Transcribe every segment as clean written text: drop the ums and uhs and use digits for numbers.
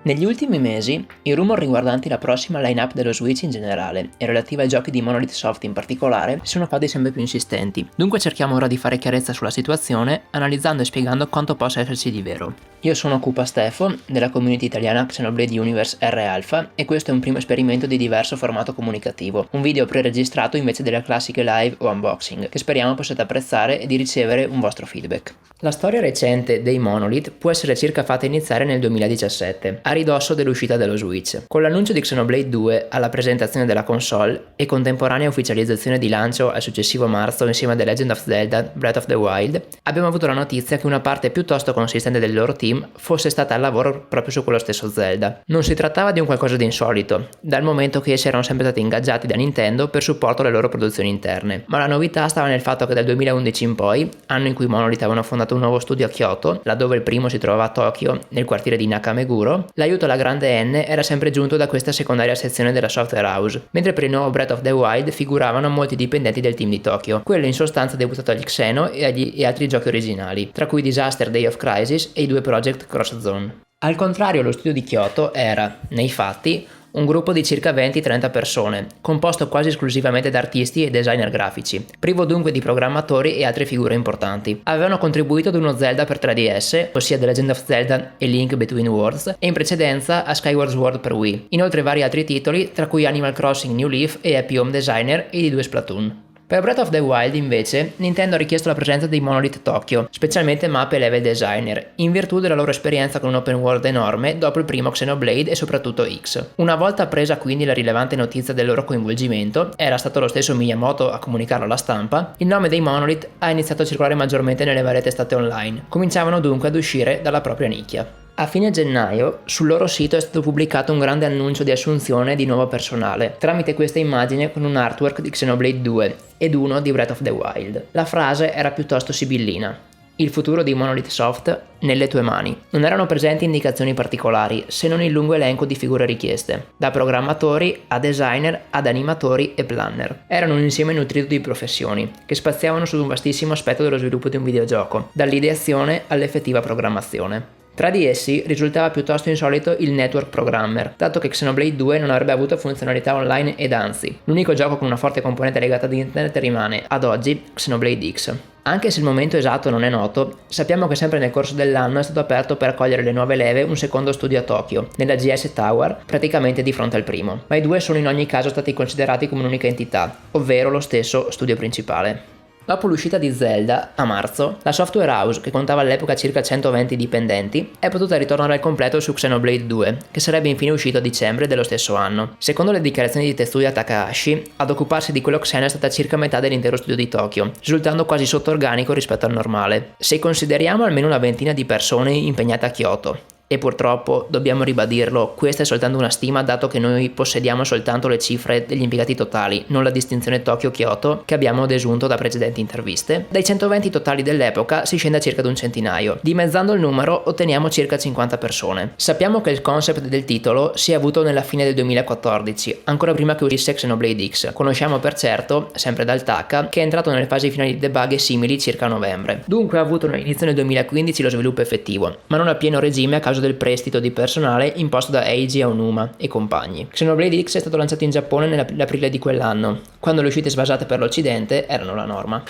Negli ultimi mesi, i rumor riguardanti la prossima line-up dello Switch in generale e relativa ai giochi di Monolith Soft in particolare sono fatti sempre più insistenti. Dunque cerchiamo ora di fare chiarezza sulla situazione, analizzando e spiegando quanto possa esserci di vero. Io sono Cupa Stefo, della community italiana Xenoblade Universe R Alpha, e questo è un primo esperimento di diverso formato comunicativo, un video pre-registrato invece delle classiche live o unboxing, che speriamo possiate apprezzare e di ricevere un vostro feedback. La storia recente dei Monolith può essere circa fatta iniziare nel 2017, a ridosso dell'uscita dello Switch. Con l'annuncio di Xenoblade 2 alla presentazione della console e contemporanea ufficializzazione di lancio al successivo marzo insieme a The Legend of Zelda Breath of the Wild, abbiamo avuto la notizia che una parte piuttosto consistente del loro team fosse stata al lavoro proprio su quello stesso Zelda. Non si trattava di un qualcosa di insolito, dal momento che essi erano sempre stati ingaggiati da Nintendo per supporto alle loro produzioni interne, ma la novità stava nel fatto che dal 2011 in poi, anno in cui Monolith avevano fondato un nuovo studio a Kyoto, laddove il primo si trovava a Tokyo, nel quartiere di Nakameguro, l'aiuto alla grande N era sempre giunto da questa secondaria sezione della software house, mentre per il nuovo Breath of the Wild figuravano molti dipendenti del team di Tokyo, quello in sostanza debuttato agli Xeno e altri giochi originali, tra cui Disaster Day of Crisis e i due Project Cross Zone. Al contrario, lo studio di Kyoto era, nei fatti, un gruppo di circa 20-30 persone, composto quasi esclusivamente da artisti e designer grafici, privo dunque di programmatori e altre figure importanti. Avevano contribuito ad uno Zelda per 3DS, ossia The Legend of Zelda e Link Between Worlds, e in precedenza a Skyward Sword per Wii. Inoltre vari altri titoli, tra cui Animal Crossing New Leaf e Happy Home Designer e i due Splatoon. Per Breath of the Wild invece, Nintendo ha richiesto la presenza dei Monolith Tokyo, specialmente mappe e level designer, in virtù della loro esperienza con un open world enorme dopo il primo Xenoblade e soprattutto X. Una volta presa quindi la rilevante notizia del loro coinvolgimento, era stato lo stesso Miyamoto a comunicarlo alla stampa, il nome dei Monolith ha iniziato a circolare maggiormente nelle varie testate online, cominciavano dunque ad uscire dalla propria nicchia. A fine gennaio, sul loro sito è stato pubblicato un grande annuncio di assunzione di nuovo personale, tramite questa immagine con un artwork di Xenoblade 2 ed uno di Breath of the Wild. La frase era piuttosto sibillina. Il futuro di Monolith Soft nelle tue mani. Non erano presenti indicazioni particolari, se non il lungo elenco di figure richieste, da programmatori a designer ad animatori e planner. Erano un insieme nutrito di professioni, che spaziavano su un vastissimo aspetto dello sviluppo di un videogioco, dall'ideazione all'effettiva programmazione. Tra di essi risultava piuttosto insolito il Network Programmer, dato che Xenoblade 2 non avrebbe avuto funzionalità online ed anzi, l'unico gioco con una forte componente legata ad internet rimane, ad oggi, Xenoblade X. Anche se il momento esatto non è noto, sappiamo che sempre nel corso dell'anno è stato aperto per accogliere le nuove leve un secondo studio a Tokyo, nella GS Tower, praticamente di fronte al primo, ma i due sono in ogni caso stati considerati come un'unica entità, ovvero lo stesso studio principale. Dopo l'uscita di Zelda, a marzo, la software house, che contava all'epoca circa 120 dipendenti, è potuta ritornare al completo su Xenoblade 2, che sarebbe infine uscito a dicembre dello stesso anno. Secondo le dichiarazioni di Tetsuya Takahashi, ad occuparsi di quello Xeno è stata circa metà dell'intero studio di Tokyo, risultando quasi sotto organico rispetto al normale. Se consideriamo almeno una ventina di persone impegnate a Kyoto, e purtroppo, dobbiamo ribadirlo, questa è soltanto una stima dato che noi possediamo soltanto le cifre degli impiegati totali, non la distinzione Tokyo-Kyoto che abbiamo desunto da precedenti interviste. Dai 120 totali dell'epoca si scende a circa ad un centinaio. Dimezzando il numero otteniamo circa 50 persone. Sappiamo che il concept del titolo si è avuto nella fine del 2014, ancora prima che uscisse Xenoblade X. Conosciamo per certo, sempre dal Taka, che è entrato nelle fasi finali di debug e simili circa a novembre. Dunque ha avuto inizio nel 2015 lo sviluppo effettivo, ma non a pieno regime a causa del prestito di personale imposto da Eiji Aonuma e compagni. Xenoblade X è stato lanciato in Giappone nell'aprile di quell'anno, quando le uscite sfasate per l'Occidente erano la norma.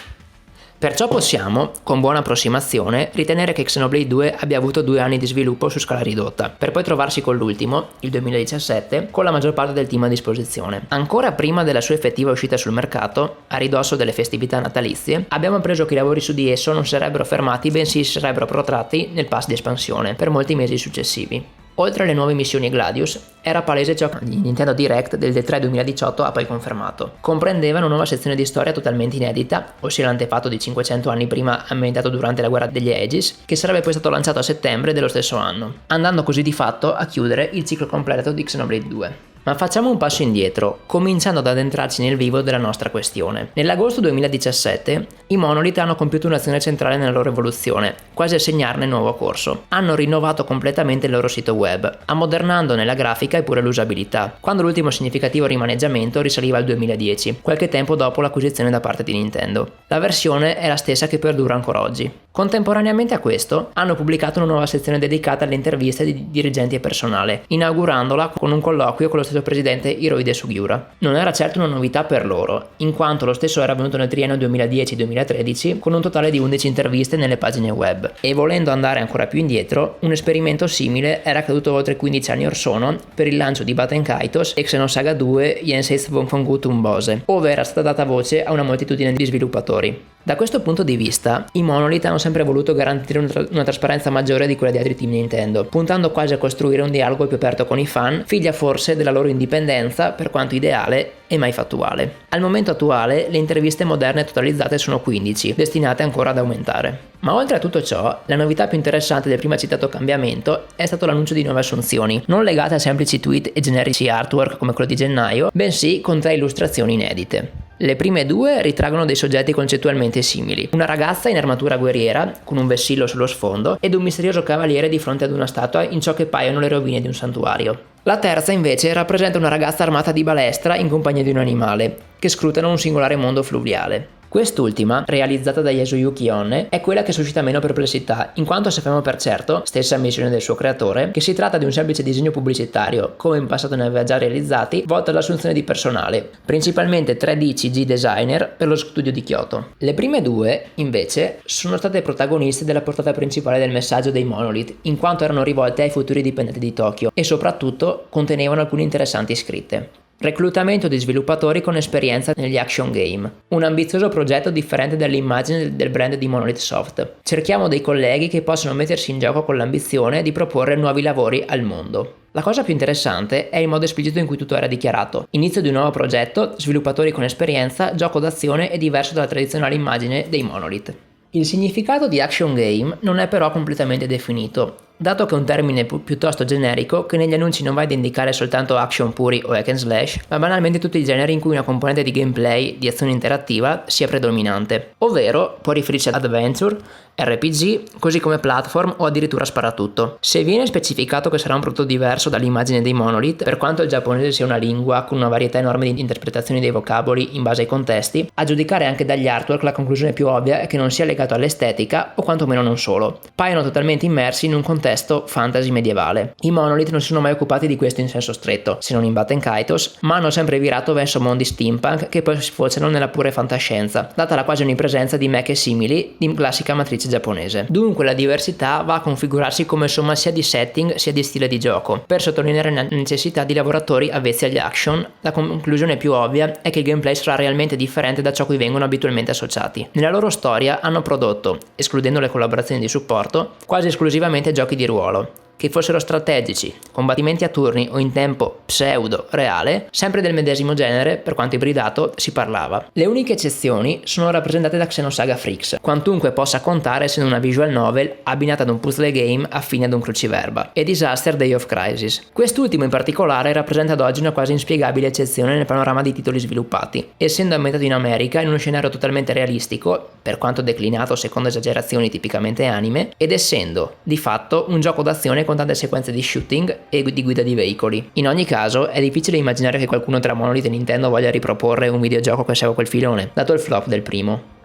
Perciò possiamo, con buona approssimazione, ritenere che Xenoblade 2 abbia avuto 2 anni di sviluppo su scala ridotta, per poi trovarsi con l'ultimo, il 2017, con la maggior parte del team a disposizione. Ancora prima della sua effettiva uscita sul mercato, a ridosso delle festività natalizie, abbiamo appreso che i lavori su di esso non sarebbero fermati, bensì si sarebbero protratti nel pass di espansione, per molti mesi successivi. Oltre alle nuove missioni Gladius, era palese ciò che il Nintendo Direct del D3 2018 ha poi confermato. Comprendeva una nuova sezione di storia totalmente inedita, ossia l'antefatto di 500 anni prima ambientato durante la guerra degli Aegis, che sarebbe poi stato lanciato a settembre dello stesso anno, andando così di fatto a chiudere il ciclo completo di Xenoblade 2. Ma facciamo un passo indietro, cominciando ad addentrarci nel vivo della nostra questione. Nell'agosto 2017, i Monolith hanno compiuto un'azione centrale nella loro evoluzione, quasi a segnarne il nuovo corso. Hanno rinnovato completamente il loro sito web, ammodernandone la grafica e pure l'usabilità, quando l'ultimo significativo rimaneggiamento risaliva al 2010, qualche tempo dopo l'acquisizione da parte di Nintendo. La versione è la stessa che perdura ancora oggi. Contemporaneamente a questo, hanno pubblicato una nuova sezione dedicata alle interviste di dirigenti e personale, inaugurandola con un colloquio con lo stesso presidente Hirohide Sugiura. Non era certo una novità per loro, in quanto lo stesso era avvenuto nel triennio 2010-2013 con un totale di 11 interviste nelle pagine web. E volendo andare ancora più indietro, un esperimento simile era accaduto oltre 15 anni or sono per il lancio di Baten Kaitos e Xenosaga 2 Yenseis Vonfongu Tumbose, ove era stata data voce a una moltitudine di sviluppatori. Da questo punto di vista, i Monolith hanno sempre voluto garantire una trasparenza maggiore di quella di altri team Nintendo, puntando quasi a costruire un dialogo più aperto con i fan, figlia forse della loro indipendenza, per quanto ideale e mai fattuale. Al momento attuale, le interviste moderne totalizzate sono 15, destinate ancora ad aumentare. Ma oltre a tutto ciò, la novità più interessante del prima citato cambiamento è stato l'annuncio di nuove assunzioni, non legate a semplici tweet e generici artwork come quello di gennaio, bensì con 3 illustrazioni inedite. Le prime 2 ritraggono dei soggetti concettualmente simili, una ragazza in armatura guerriera, con un vessillo sullo sfondo, ed un misterioso cavaliere di fronte ad una statua in ciò che paiono le rovine di un santuario. La terza invece rappresenta una ragazza armata di balestra in compagnia di un animale, che scrutano un singolare mondo fluviale. Quest'ultima, realizzata da Yasuyuki Honne, è quella che suscita meno perplessità, in quanto sappiamo per certo, stessa ammissione del suo creatore, che si tratta di un semplice disegno pubblicitario, come in passato ne aveva già realizzati, volto all'assunzione di personale, principalmente 3D CG designer per lo studio di Kyoto. Le prime 2, invece, sono state protagoniste della portata principale del messaggio dei Monolith, in quanto erano rivolte ai futuri dipendenti di Tokyo e soprattutto contenevano alcune interessanti scritte. Reclutamento di sviluppatori con esperienza negli action game. Un ambizioso progetto differente dall'immagine del brand di Monolith Soft. Cerchiamo dei colleghi che possono mettersi in gioco con l'ambizione di proporre nuovi lavori al mondo. La cosa più interessante è il modo esplicito in cui tutto era dichiarato. Inizio di un nuovo progetto, sviluppatori con esperienza, gioco d'azione e diverso dalla tradizionale immagine dei Monolith. Il significato di action game non è però completamente definito, dato che è un termine piuttosto generico che negli annunci non va ad indicare soltanto action puri o hack and slash, ma banalmente tutti i generi in cui una componente di gameplay, di azione interattiva, sia predominante, ovvero può riferirsi ad adventure, RPG, così come platform o addirittura sparatutto. Se viene specificato che sarà un prodotto diverso dall'immagine dei Monolith, per quanto il giapponese sia una lingua con una varietà enorme di interpretazioni dei vocaboli in base ai contesti, a giudicare anche dagli artwork la conclusione più ovvia è che non sia legato all'estetica o quantomeno non solo. Paiono totalmente immersi in un contesto fantasy medievale. I Monolith non si sono mai occupati di questo in senso stretto, se non in Baten Kaitos, ma hanno sempre virato verso mondi steampunk che poi sfociano nella pura fantascienza, data la quasi onnipresenza di mech e simili di classica matrice giapponese. Dunque la diversità va a configurarsi come somma sia di setting sia di stile di gioco, per sottolineare la necessità di lavoratori avvezzi agli action. La conclusione più ovvia è che il gameplay sarà realmente differente da ciò a cui vengono abitualmente associati. Nella loro storia hanno prodotto, escludendo le collaborazioni di supporto, quasi esclusivamente giochi di ruolo, che fossero strategici, combattimenti a turni o in tempo pseudo-reale, sempre del medesimo genere, per quanto ibridato, si parlava. Le uniche eccezioni sono rappresentate da Xenosaga Freaks, quantunque possa contare essendo una visual novel abbinata ad un puzzle game affine ad un cruciverba, e Disaster Day of Crisis. Quest'ultimo in particolare rappresenta ad oggi una quasi inspiegabile eccezione nel panorama di titoli sviluppati, essendo ambientato in America in uno scenario totalmente realistico, per quanto declinato secondo esagerazioni tipicamente anime, ed essendo, di fatto, un gioco d'azione con tante sequenze di shooting e di guida di veicoli. In ogni caso, è difficile immaginare che qualcuno tra Monolith e Nintendo voglia riproporre un videogioco che segue quel filone, dato il flop del primo.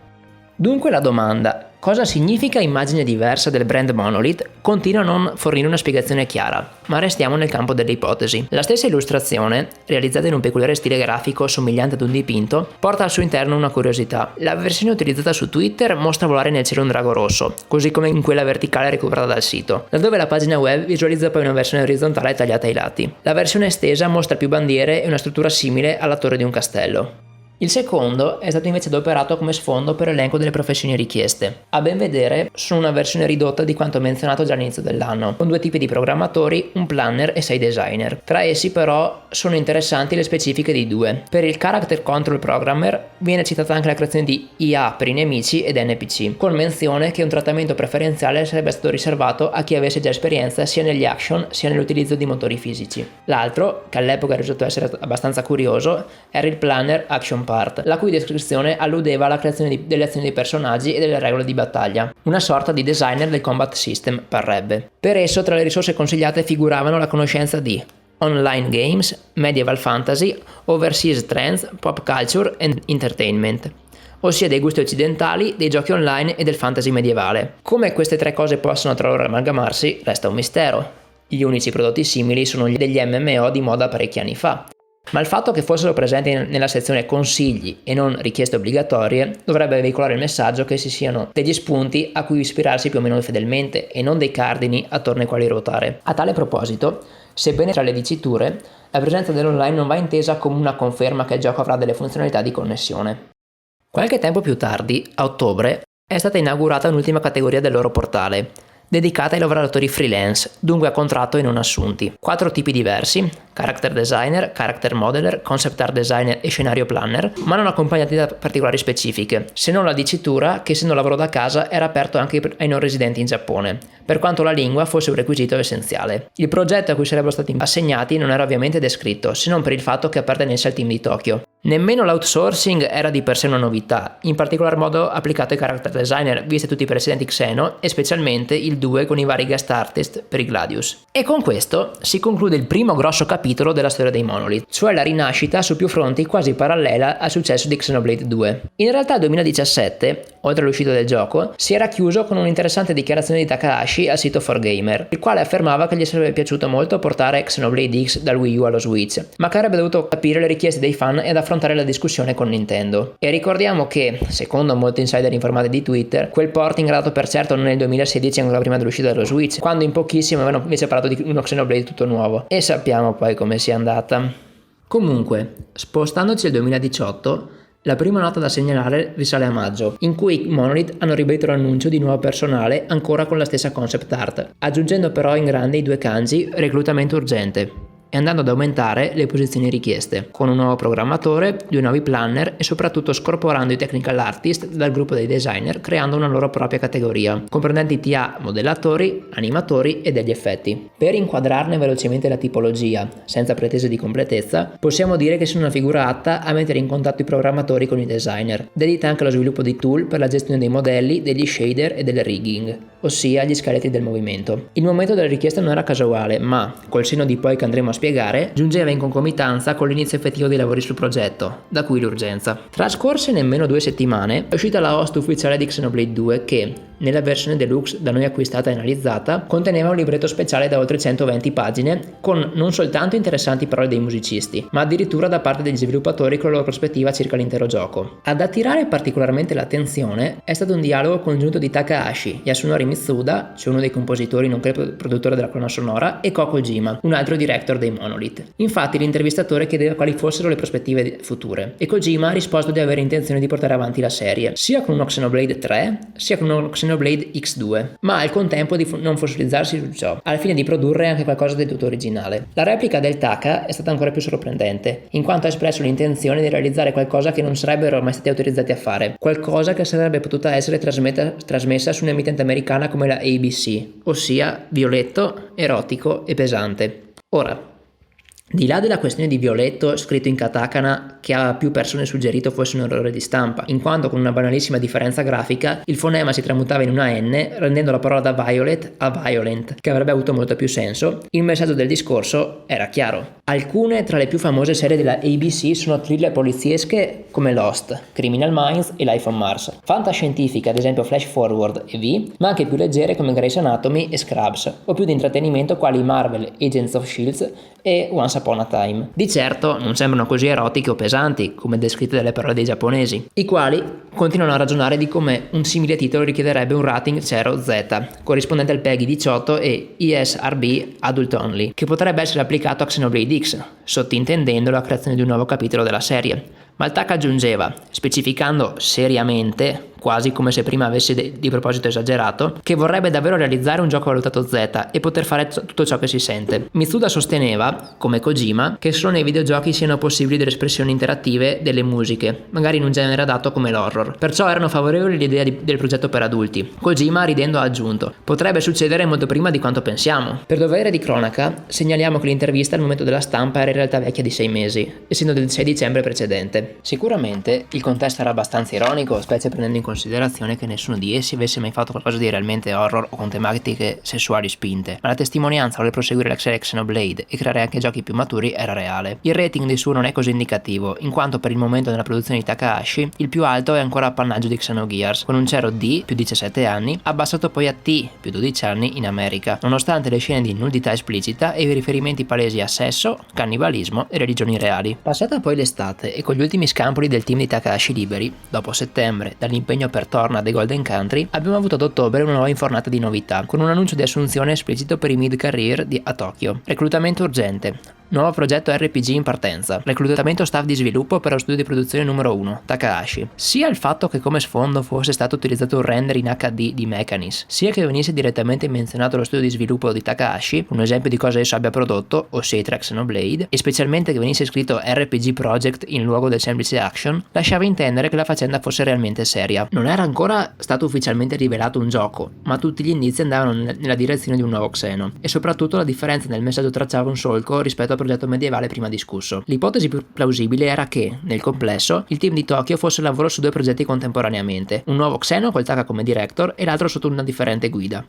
Dunque la domanda, cosa significa immagine diversa del brand Monolith, continua a non fornire una spiegazione chiara, ma restiamo nel campo delle ipotesi. La stessa illustrazione, realizzata in un peculiare stile grafico somigliante ad un dipinto, porta al suo interno una curiosità. La versione utilizzata su Twitter mostra volare nel cielo un drago rosso, così come in quella verticale recuperata dal sito, laddove la pagina web visualizza poi una versione orizzontale tagliata ai lati. La versione estesa mostra più bandiere e una struttura simile alla torre di un castello. Il secondo è stato invece adoperato come sfondo per l'elenco delle professioni richieste. A ben vedere, sono una versione ridotta di quanto menzionato già all'inizio dell'anno, con 2 tipi di programmatori, un planner e 6 designer. Tra essi però sono interessanti le specifiche di 2. Per il Character Control Programmer viene citata anche la creazione di IA per i nemici ed NPC, con menzione che un trattamento preferenziale sarebbe stato riservato a chi avesse già esperienza sia negli action sia nell'utilizzo di motori fisici. L'altro, che all'epoca è risultato essere abbastanza curioso, era il Planner Action Part, la cui descrizione alludeva alla creazione delle azioni dei personaggi e delle regole di battaglia. Una sorta di designer del combat system, parrebbe. Per esso tra le risorse consigliate figuravano la conoscenza di online games, medieval fantasy, overseas trends, pop culture and entertainment. ossia dei gusti occidentali, dei giochi online e del fantasy medievale. Come queste tre cose possono tra loro amalgamarsi resta un mistero. Gli unici prodotti simili sono degli MMO di moda parecchi anni fa. Ma il fatto che fossero presenti nella sezione consigli e non richieste obbligatorie dovrebbe veicolare il messaggio che ci siano degli spunti a cui ispirarsi più o meno fedelmente e non dei cardini attorno ai quali ruotare. A tale proposito, sebbene tra le diciture, la presenza dell'online non va intesa come una conferma che il gioco avrà delle funzionalità di connessione. Qualche tempo più tardi, a ottobre, è stata inaugurata un'ultima categoria del loro portale, dedicata ai lavoratori freelance, dunque a contratto e non assunti. 4 tipi diversi: character designer, character modeler, concept art designer e scenario planner, ma non accompagnati da particolari specifiche, se non la dicitura che essendo lavoro da casa era aperto anche ai non residenti in Giappone, per quanto la lingua fosse un requisito essenziale. Il progetto a cui sarebbero stati assegnati non era ovviamente descritto, se non per il fatto che appartenesse al team di Tokyo. Nemmeno l'outsourcing era di per sé una novità, in particolar modo applicato ai character designer, viste tutti i precedenti Xeno e specialmente il 2 con i vari guest artist per i Gladius. E con questo si conclude il primo grosso capitolo della storia dei Monolith, cioè la rinascita su più fronti quasi parallela al successo di Xenoblade 2. In realtà il 2017, oltre all'uscita del gioco, si era chiuso con un'interessante dichiarazione di Takahashi al sito 4Gamer, il quale affermava che gli sarebbe piaciuto molto portare Xenoblade X dal Wii U allo Switch, ma che avrebbe dovuto capire le richieste dei fan ed affrontare la discussione con Nintendo. E ricordiamo che, secondo molti insider informati di Twitter, quel porting era dato per certo non nel 2016, ancora prima dell'uscita dello Switch, quando in pochissimi avevano invece parlato di uno Xenoblade tutto nuovo. E sappiamo poi come sia andata. Comunque, spostandoci al 2018, la prima nota da segnalare risale a maggio, in cui Monolith hanno ribadito l'annuncio di nuovo personale ancora con la stessa concept art, aggiungendo però in grande i 2 kanji reclutamento urgente e andando ad aumentare le posizioni richieste, con un nuovo programmatore, 2 nuovi planner e soprattutto scorporando i technical artist dal gruppo dei designer, creando una loro propria categoria, comprendenti TA, modellatori, animatori e degli effetti. Per inquadrarne velocemente la tipologia, senza pretese di completezza, possiamo dire che sono una figura atta a mettere in contatto i programmatori con i designer, dedita anche allo sviluppo di tool per la gestione dei modelli, degli shader e del rigging, ossia gli scheletri del movimento. Il momento della richiesta non era casuale, ma, col senno di poi che andremo a spiegare, giungeva in concomitanza con l'inizio effettivo dei lavori sul progetto, da cui l'urgenza. Trascorse nemmeno 2 settimane, è uscita la host ufficiale di Xenoblade 2 che, nella versione deluxe da noi acquistata e analizzata, conteneva un libretto speciale da oltre 120 pagine con non soltanto interessanti parole dei musicisti, ma addirittura da parte degli sviluppatori con la loro prospettiva circa l'intero gioco. Ad attirare particolarmente l'attenzione è stato un dialogo congiunto di Takahashi, Yasunori Mitsuda, cioè uno dei compositori nonché produttore della colonna sonora, e Ko Kojima, un altro director dei Monolith. Infatti l'intervistatore chiedeva quali fossero le prospettive future e Kojima ha risposto di avere intenzione di portare avanti la serie, sia con uno Xenoblade 3, sia con uno Xenoblade X2, ma al contempo di non fossilizzarsi su ciò, al fine di produrre anche qualcosa del tutto originale. La replica del Taka è stata ancora più sorprendente, in quanto ha espresso l'intenzione di realizzare qualcosa che non sarebbero mai stati autorizzati a fare, qualcosa che sarebbe potuta essere trasmessa su un'emittente americana come la ABC, ossia violetto, erotico e pesante. Ora, di là della questione di violetto scritto in katakana che a più persone suggerito fosse un errore di stampa, in quanto con una banalissima differenza grafica il fonema si tramutava in una N rendendo la parola da violet a violent, che avrebbe avuto molto più senso, il messaggio del discorso era chiaro. Alcune tra le più famose serie della ABC sono thriller poliziesche come Lost, Criminal Minds e Life on Mars, fantascientifiche ad esempio Flash Forward e V, ma anche più leggere come Grey's Anatomy e Scrubs, o più di intrattenimento quali Marvel, Agents of S.H.I.E.L.D. e Once Upon a Time. Di certo non sembrano così erotiche o pesanti come descritte dalle parole dei giapponesi, i quali continuano a ragionare di come un simile titolo richiederebbe un rating 0Z, corrispondente al PEGI 18 e ESRB Adult Only, che potrebbe essere applicato a Xenoblade X, sottintendendo la creazione di un nuovo capitolo della serie. Ma il TAC aggiungeva, specificando seriamente, quasi come se prima avesse di proposito esagerato, che vorrebbe davvero realizzare un gioco valutato Z e poter fare tutto ciò che si sente. Mitsuda sosteneva, come Kojima, che solo nei videogiochi siano possibili delle espressioni interattive delle musiche, magari in un genere adatto come l'horror. Perciò erano favorevoli all'idea del progetto per adulti. Kojima, ridendo, ha aggiunto: potrebbe succedere molto prima di quanto pensiamo. Per dovere di cronaca, segnaliamo che l'intervista al momento della stampa era in realtà vecchia di 6 mesi, essendo del 6 dicembre precedente. Sicuramente il contesto era abbastanza ironico, specie prendendo in considerazione che nessuno di essi avesse mai fatto qualcosa di realmente horror o con tematiche sessuali spinte, ma la testimonianza voler proseguire la serie Xenoblade e creare anche giochi più maturi era reale. Il rating di suo non è così indicativo, in quanto per il momento della produzione di Takahashi il più alto è ancora appannaggio di Xenogears, con un zero D più 17 anni, abbassato poi a T più 12 anni in America, nonostante le scene di nudità esplicita e i riferimenti palesi a sesso, cannibalismo e religioni reali. Passata poi l'estate e con gli ultimi scampoli del team di Takahashi liberi, dopo settembre, dall'impegno per Torna The Golden Country, abbiamo avuto ad ottobre una nuova infornata di novità, con un annuncio di assunzione esplicito per i mid-career a Tokyo. Reclutamento urgente. Nuovo progetto RPG in partenza. Reclutamento staff di sviluppo per lo studio di produzione numero 1, Takahashi. Sia il fatto che come sfondo fosse stato utilizzato un render in HD di Mechanis, sia che venisse direttamente menzionato lo studio di sviluppo di Takahashi, un esempio di cosa esso abbia prodotto, ossia i Xenoblade, e specialmente che venisse scritto RPG Project in luogo del semplice action, lasciava intendere che la faccenda fosse realmente seria. Non era ancora stato ufficialmente rivelato un gioco, ma tutti gli indizi andavano nella direzione di un nuovo Xeno, e soprattutto la differenza nel messaggio tracciava un solco rispetto al progetto medievale prima discusso. L'ipotesi più plausibile era che, nel complesso, il team di Tokyo fosse al lavoro su due progetti contemporaneamente, un nuovo Xeno col Taka come director e l'altro sotto una differente guida.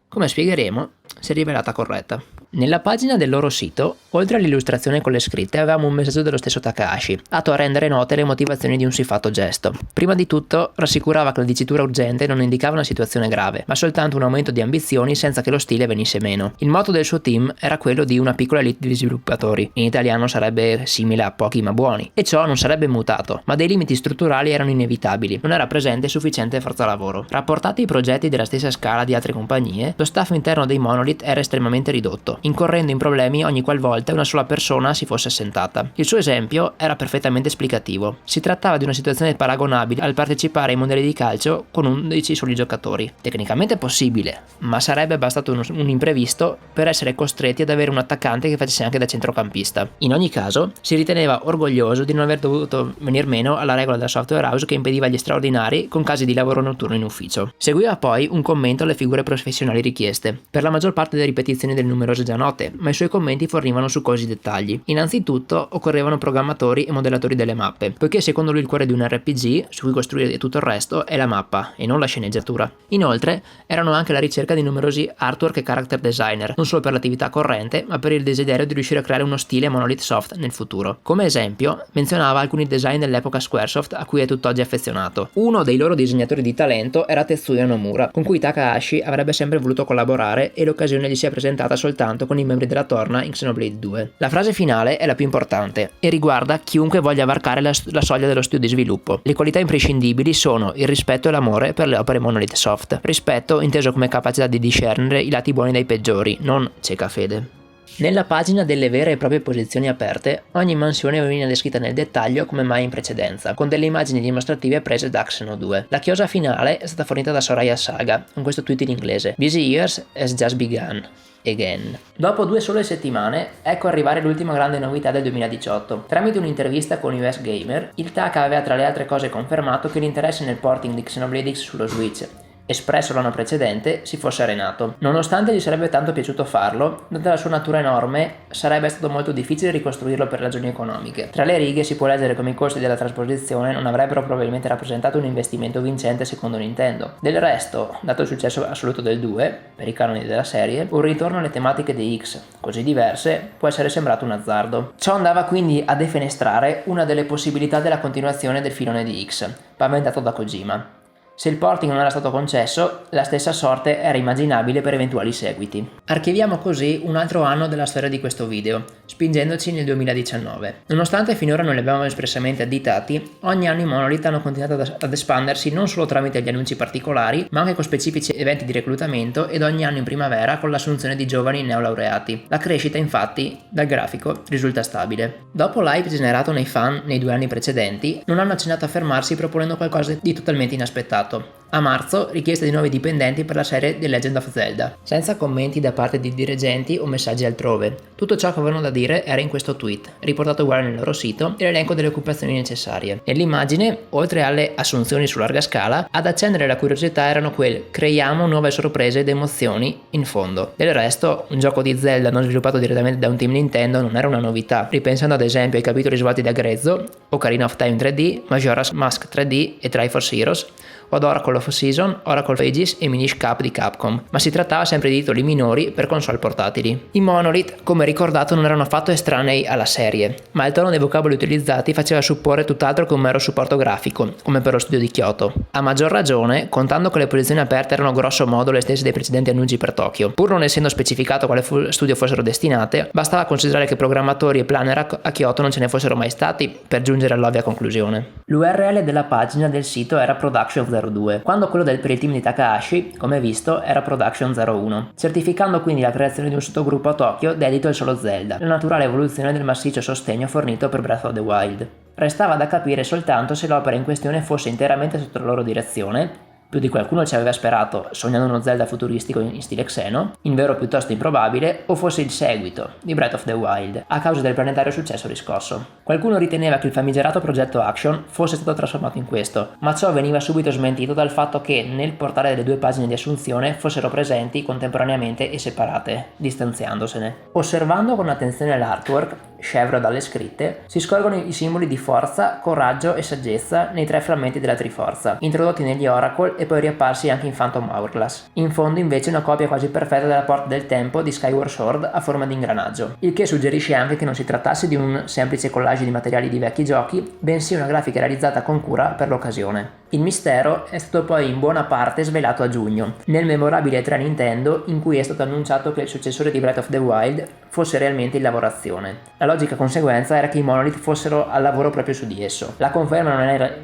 Come spiegheremo, si è rivelata corretta. Nella pagina del loro sito, oltre all'illustrazione con le scritte, avevamo un messaggio dello stesso Takahashi, atto a rendere note le motivazioni di un siffatto gesto. Prima di tutto, rassicurava che la dicitura urgente non indicava una situazione grave, ma soltanto un aumento di ambizioni senza che lo stile venisse meno. Il motto del suo team era quello di una piccola elite di sviluppatori, in italiano sarebbe simile a pochi ma buoni, e ciò non sarebbe mutato, ma dei limiti strutturali erano inevitabili, non era presente sufficiente forza lavoro. Rapportati ai progetti della stessa scala di altre compagnie, lo staff interno dei Monolith era estremamente ridotto, incorrendo in problemi ogni qualvolta una sola persona si fosse assentata. Il suo esempio era perfettamente esplicativo. Si trattava di una situazione paragonabile al partecipare ai mondiali di calcio con 11 soli giocatori. Tecnicamente possibile, ma sarebbe bastato un imprevisto per essere costretti ad avere un attaccante che facesse anche da centrocampista. In ogni caso, si riteneva orgoglioso di non aver dovuto venir meno alla regola della software house che impediva gli straordinari con casi di lavoro notturno in ufficio. Seguiva poi un commento alle figure professionali richieste, per la maggior parte delle ripetizioni del numerose già note, ma i suoi commenti fornivano succosi dettagli. Innanzitutto occorrevano programmatori e modellatori delle mappe, poiché secondo lui il cuore di un RPG, su cui costruire tutto il resto, è la mappa e non la sceneggiatura. Inoltre erano anche la ricerca di numerosi artwork e character designer, non solo per l'attività corrente, ma per il desiderio di riuscire a creare uno stile Monolith Soft nel futuro. Come esempio, menzionava alcuni design dell'epoca Squaresoft a cui è tutt'oggi affezionato. Uno dei loro disegnatori di talento era Tetsuya Nomura, con cui Takahashi avrebbe sempre voluto collaborare e l'occasione gli si è presentata soltanto con i membri della Torna in Xenoblade 2. La frase finale è la più importante e riguarda chiunque voglia varcare la soglia dello studio di sviluppo. Le qualità imprescindibili sono il rispetto e l'amore per le opere Monolith Soft. Rispetto inteso come capacità di discernere i lati buoni dai peggiori, non cieca fede. Nella pagina delle vere e proprie posizioni aperte, ogni mansione viene descritta nel dettaglio come mai in precedenza, con delle immagini dimostrative prese da Xeno 2. La chiosa finale è stata fornita da Soraya Saga, con questo tweet in inglese: "Busy years has just begun. Again". Dopo 2 sole settimane, ecco arrivare l'ultima grande novità del 2018. Tramite un'intervista con US Gamer, il Taka aveva tra le altre cose confermato che l'interesse nel porting di Xenoblade X sullo Switch, espresso l'anno precedente, si fosse arenato. Nonostante gli sarebbe tanto piaciuto farlo, data la sua natura enorme, sarebbe stato molto difficile ricostruirlo per ragioni economiche. Tra le righe si può leggere come i costi della trasposizione non avrebbero probabilmente rappresentato un investimento vincente secondo Nintendo. Del resto, dato il successo assoluto del 2, per i canoni della serie, un ritorno alle tematiche di X, così diverse, può essere sembrato un azzardo. Ciò andava quindi a defenestrare una delle possibilità della continuazione del filone di X, paventato da Kojima. Se il porting non era stato concesso, la stessa sorte era immaginabile per eventuali seguiti. Archiviamo così un altro anno della storia di questo video, spingendoci nel 2019. Nonostante finora non li abbiamo espressamente additati, ogni anno i Monolith hanno continuato ad espandersi non solo tramite gli annunci particolari, ma anche con specifici eventi di reclutamento ed ogni anno in primavera con l'assunzione di giovani neolaureati. La crescita, infatti, dal grafico, risulta stabile. Dopo l'hype generato nei fan nei 2 anni precedenti, non hanno accennato a fermarsi proponendo qualcosa di totalmente inaspettato. A marzo, richiesta di nuovi dipendenti per la serie The Legend of Zelda, senza commenti da parte di dirigenti o messaggi altrove. Tutto ciò che avevano da dire era in questo tweet, riportato uguale nel loro sito, e l'elenco delle occupazioni necessarie. Nell'immagine, oltre alle assunzioni su larga scala, ad accendere la curiosità erano quel "creiamo nuove sorprese ed emozioni" in fondo. Del resto, un gioco di Zelda non sviluppato direttamente da un team Nintendo non era una novità, ripensando ad esempio ai capitoli svolti da Grezzo, Ocarina of Time 3D, Majora's Mask 3D e Triforce Heroes, o ad Oracle of Season, Oracle of Ages e Minish Cap di Capcom, ma si trattava sempre di titoli minori per console portatili. I Monolith, come ricordato, non erano affatto estranei alla serie, ma il tono dei vocaboli utilizzati faceva supporre tutt'altro che un mero supporto grafico, come per lo studio di Kyoto. A maggior ragione, contando che le posizioni aperte erano grosso modo le stesse dei precedenti annunci per Tokyo. Pur non essendo specificato quale studio fossero destinate, bastava considerare che programmatori e planner a Kyoto non ce ne fossero mai stati per giungere all'ovvia conclusione. L'URL della pagina del sito era Production 02, quando quello per il team di Takahashi, come visto, era Production 01, certificando quindi la creazione di un sottogruppo a Tokyo dedito al solo Zelda, la naturale evoluzione del massiccio sostegno fornito per Breath of the Wild. Restava da capire soltanto se l'opera in questione fosse interamente sotto la loro direzione, più di qualcuno ci aveva sperato, sognando uno Zelda futuristico in stile Xeno, invero piuttosto improbabile, o fosse il seguito di Breath of the Wild, a causa del planetario successo riscosso. Qualcuno riteneva che il famigerato progetto Action fosse stato trasformato in questo, ma ciò veniva subito smentito dal fatto che nel portale delle due pagine di assunzione fossero presenti contemporaneamente e separate, distanziandosene. Osservando con attenzione l'artwork, scevro dalle scritte, si scorgono i simboli di forza, coraggio e saggezza nei 3 frammenti della Triforza, introdotti negli Oracle e poi riapparsi anche in Phantom Hourglass. In fondo invece una copia quasi perfetta della Porta del Tempo di Skyward Sword a forma di ingranaggio, il che suggerisce anche che non si trattasse di un semplice collage di materiali di vecchi giochi, bensì una grafica realizzata con cura per l'occasione. Il mistero è stato poi in buona parte svelato a giugno, nel memorabile 3 Nintendo in cui è stato annunciato che il successore di Breath of the Wild fosse realmente in lavorazione. La logica conseguenza era che i Monolith fossero al lavoro proprio su di esso. La conferma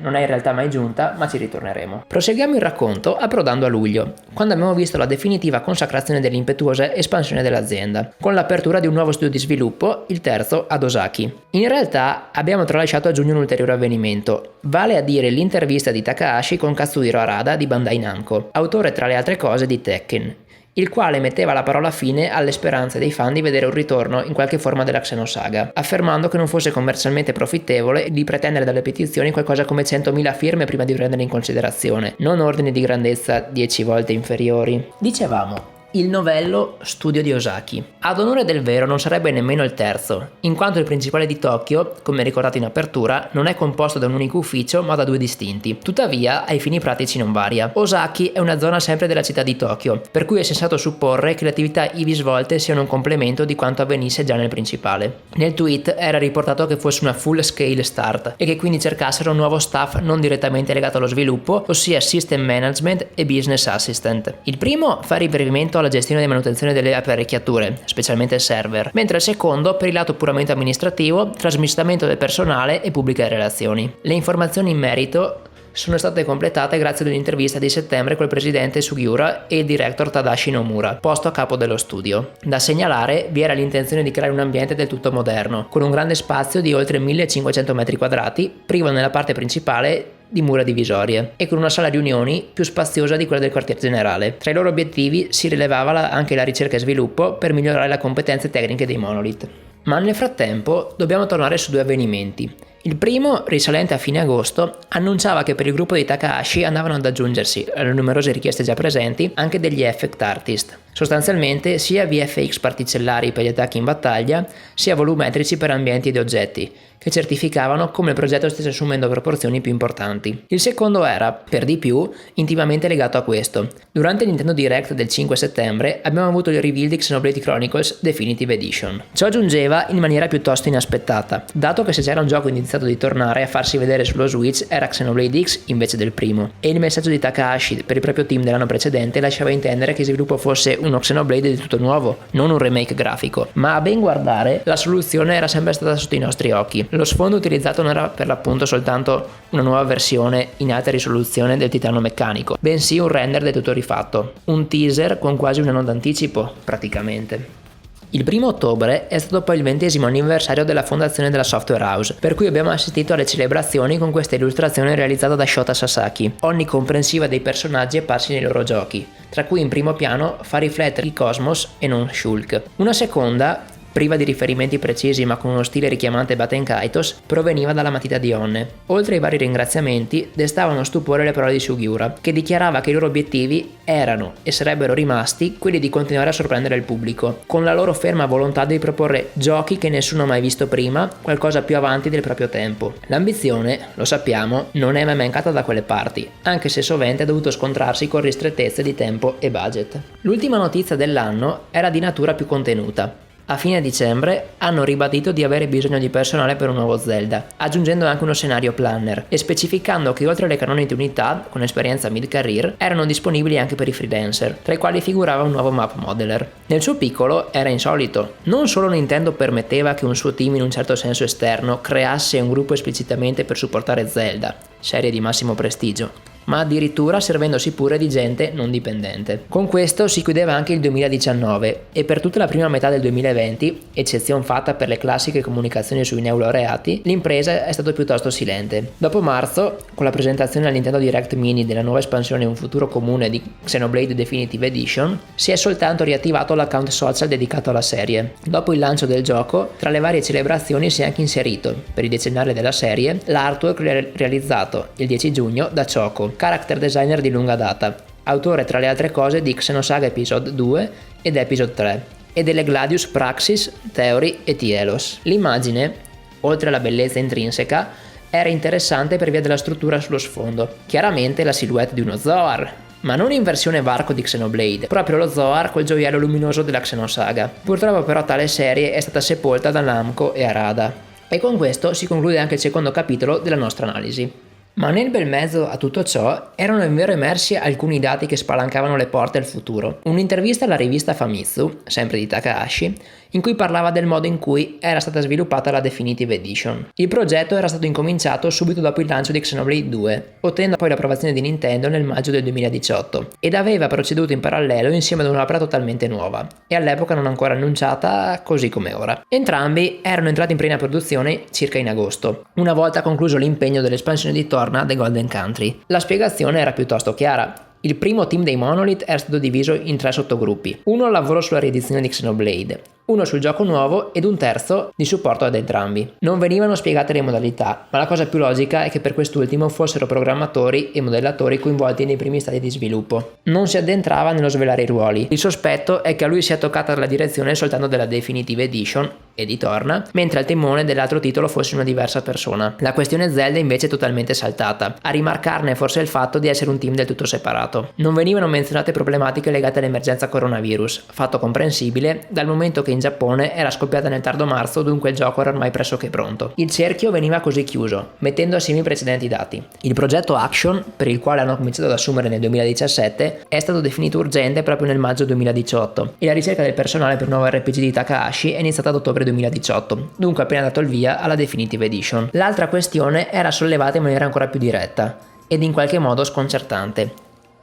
non è in realtà mai giunta, ma ci ritorneremo. Proseguiamo il racconto approdando a luglio, quando abbiamo visto la definitiva consacrazione dell'impetuosa espansione dell'azienda, con l'apertura di un nuovo studio di sviluppo, il terzo ad Osaki. In realtà abbiamo tralasciato a giugno un ulteriore avvenimento, vale a dire l'intervista di Takahashi con Katsuhiro Arada di Bandai Namco, autore tra le altre cose di Tekken, il quale metteva la parola fine alle speranze dei fan di vedere un ritorno in qualche forma della Xenosaga, affermando che non fosse commercialmente profittevole di pretendere dalle petizioni qualcosa come 100.000 firme prima di prendere in considerazione, non ordini di grandezza 10 volte inferiori. Dicevamo, il novello studio di Osaki. Ad onore del vero non sarebbe nemmeno il terzo, in quanto il principale di Tokyo, come ricordato in apertura, non è composto da un unico ufficio ma da 2 distinti. Tuttavia, ai fini pratici non varia. Osaki è una zona sempre della città di Tokyo, per cui è sensato supporre che le attività ivi svolte siano un complemento di quanto avvenisse già nel principale. Nel tweet era riportato che fosse una full scale start e che quindi cercassero un nuovo staff non direttamente legato allo sviluppo, ossia System Management e Business Assistant. Il primo fa riferimento alla gestione e manutenzione delle apparecchiature, specialmente server, mentre il secondo per il lato puramente amministrativo, trasmistamento del personale e pubbliche relazioni. Le informazioni in merito sono state completate grazie ad un'intervista di settembre col presidente Sugiura e il director Tadashi Nomura, posto a capo dello studio. Da segnalare vi era l'intenzione di creare un ambiente del tutto moderno, con un grande spazio di oltre 1500 metri quadrati, privo nella parte principale di mura divisorie e con una sala riunioni più spaziosa di quella del quartier generale. Tra i loro obiettivi si rilevava anche la ricerca e sviluppo per migliorare le competenze tecniche dei Monolith. Ma nel frattempo dobbiamo tornare su 2 avvenimenti. Il primo, risalente a fine agosto, annunciava che per il gruppo di Takahashi andavano ad aggiungersi, alle numerose richieste già presenti, anche degli effect artist. Sostanzialmente sia VFX particellari per gli attacchi in battaglia, sia volumetrici per ambienti ed oggetti, che certificavano come il progetto stesse assumendo proporzioni più importanti. Il secondo era, per di più, intimamente legato a questo. Durante il Nintendo Direct del 5 settembre abbiamo avuto il reveal di Xenoblade Chronicles Definitive Edition. Ciò giungeva in maniera piuttosto inaspettata, dato che se c'era un gioco iniziato di tornare a farsi vedere sullo Switch era Xenoblade X invece del primo, e il messaggio di Takahashi per il proprio team dell'anno precedente lasciava intendere che il sviluppo fosse uno Xenoblade del tutto nuovo, non un remake grafico, ma a ben guardare la soluzione era sempre stata sotto i nostri occhi. Lo sfondo utilizzato non era per l'appunto soltanto una nuova versione in alta risoluzione del titano meccanico, bensì un render del tutto rifatto, un teaser con quasi un anno d'anticipo praticamente. Il 1 ottobre è stato poi il 20° anniversario della fondazione della Software House, per cui abbiamo assistito alle celebrazioni con questa illustrazione realizzata da Shota Sasaki, onnicomprensiva dei personaggi apparsi nei loro giochi, tra cui in primo piano fa riflettere il Cosmos e non Shulk. Una seconda, priva di riferimenti precisi ma con uno stile richiamante Baten Kaitos, proveniva dalla matita di Onne. Oltre ai vari ringraziamenti, destavano stupore le parole di Sugiura, che dichiarava che i loro obiettivi erano e sarebbero rimasti quelli di continuare a sorprendere il pubblico, con la loro ferma volontà di proporre giochi che nessuno ha mai visto prima, qualcosa più avanti del proprio tempo. L'ambizione, lo sappiamo, non è mai mancata da quelle parti, anche se sovente ha dovuto scontrarsi con ristrettezze di tempo e budget. L'ultima notizia dell'anno era di natura più contenuta. A fine dicembre hanno ribadito di avere bisogno di personale per un nuovo Zelda, aggiungendo anche uno scenario planner e specificando che oltre alle canoniche unità con esperienza mid-career erano disponibili anche per i freelancer, tra i quali figurava un nuovo map modeler. Nel suo piccolo era insolito. Non solo Nintendo permetteva che un suo team in un certo senso esterno creasse un gruppo esplicitamente per supportare Zelda, serie di massimo prestigio, ma addirittura servendosi pure di gente non dipendente. Con questo si chiudeva anche il 2019 e per tutta la prima metà del 2020, eccezione fatta per le classiche comunicazioni sui neolaureati, l'impresa è stata piuttosto silente. Dopo marzo, con la presentazione al Nintendo Direct Mini della nuova espansione Un futuro comune di Xenoblade Definitive Edition, si è soltanto riattivato l'account social dedicato alla serie. Dopo il lancio del gioco, tra le varie celebrazioni si è anche inserito, per il decennale della serie, l'artwork realizzato il 10 giugno da Choco, character designer di lunga data, autore tra le altre cose di Xenosaga Episode 2 ed Episode 3 e delle Gladius Praxis, Theory e Tielos. L'immagine, oltre alla bellezza intrinseca, era interessante per via della struttura sullo sfondo, chiaramente la silhouette di uno Zoar, ma non in versione varco di Xenoblade, proprio lo Zoar col gioiello luminoso della Xenosaga. Purtroppo però tale serie è stata sepolta da Namco e Arada. E con questo si conclude anche il secondo capitolo della nostra analisi. Ma nel bel mezzo a tutto ciò erano invero emersi alcuni dati che spalancavano le porte al futuro. Un'intervista alla rivista Famitsu, sempre di Takahashi, in cui parlava del modo in cui era stata sviluppata la Definitive Edition. Il progetto era stato incominciato subito dopo il lancio di Xenoblade 2, ottenendo poi l'approvazione di Nintendo nel maggio del 2018, ed aveva proceduto in parallelo insieme ad un'opera totalmente nuova, e all'epoca non ancora annunciata così come ora. Entrambi erano entrati in piena produzione circa in agosto, una volta concluso l'impegno dell'espansione di Torna The Golden Country. La spiegazione era piuttosto chiara. Il primo team dei Monolith era stato diviso in 3 sottogruppi, uno al lavoro sulla riedizione di Xenoblade, uno sul gioco nuovo ed un terzo di supporto ad entrambi. Non venivano spiegate le modalità, ma la cosa più logica è che per quest'ultimo fossero programmatori e modellatori coinvolti nei primi stadi di sviluppo. Non si addentrava nello svelare i ruoli. Il sospetto è che a lui sia toccata la direzione soltanto della Definitive Edition e di Torna, mentre al timone dell'altro titolo fosse una diversa persona. La questione Zelda invece è totalmente saltata, a rimarcarne forse il fatto di essere un team del tutto separato. Non venivano menzionate problematiche legate all'emergenza coronavirus, fatto comprensibile dal momento che in Giappone era scoppiata nel tardo marzo, dunque il gioco era ormai pressoché pronto. Il cerchio veniva così chiuso, mettendo assieme i precedenti dati. Il progetto Action, per il quale hanno cominciato ad assumere nel 2017, è stato definito urgente proprio nel maggio 2018 e la ricerca del personale per un nuovo RPG di Takahashi è iniziata ad ottobre 2018, dunque appena dato il via alla Definitive Edition. L'altra questione era sollevata in maniera ancora più diretta ed in qualche modo sconcertante.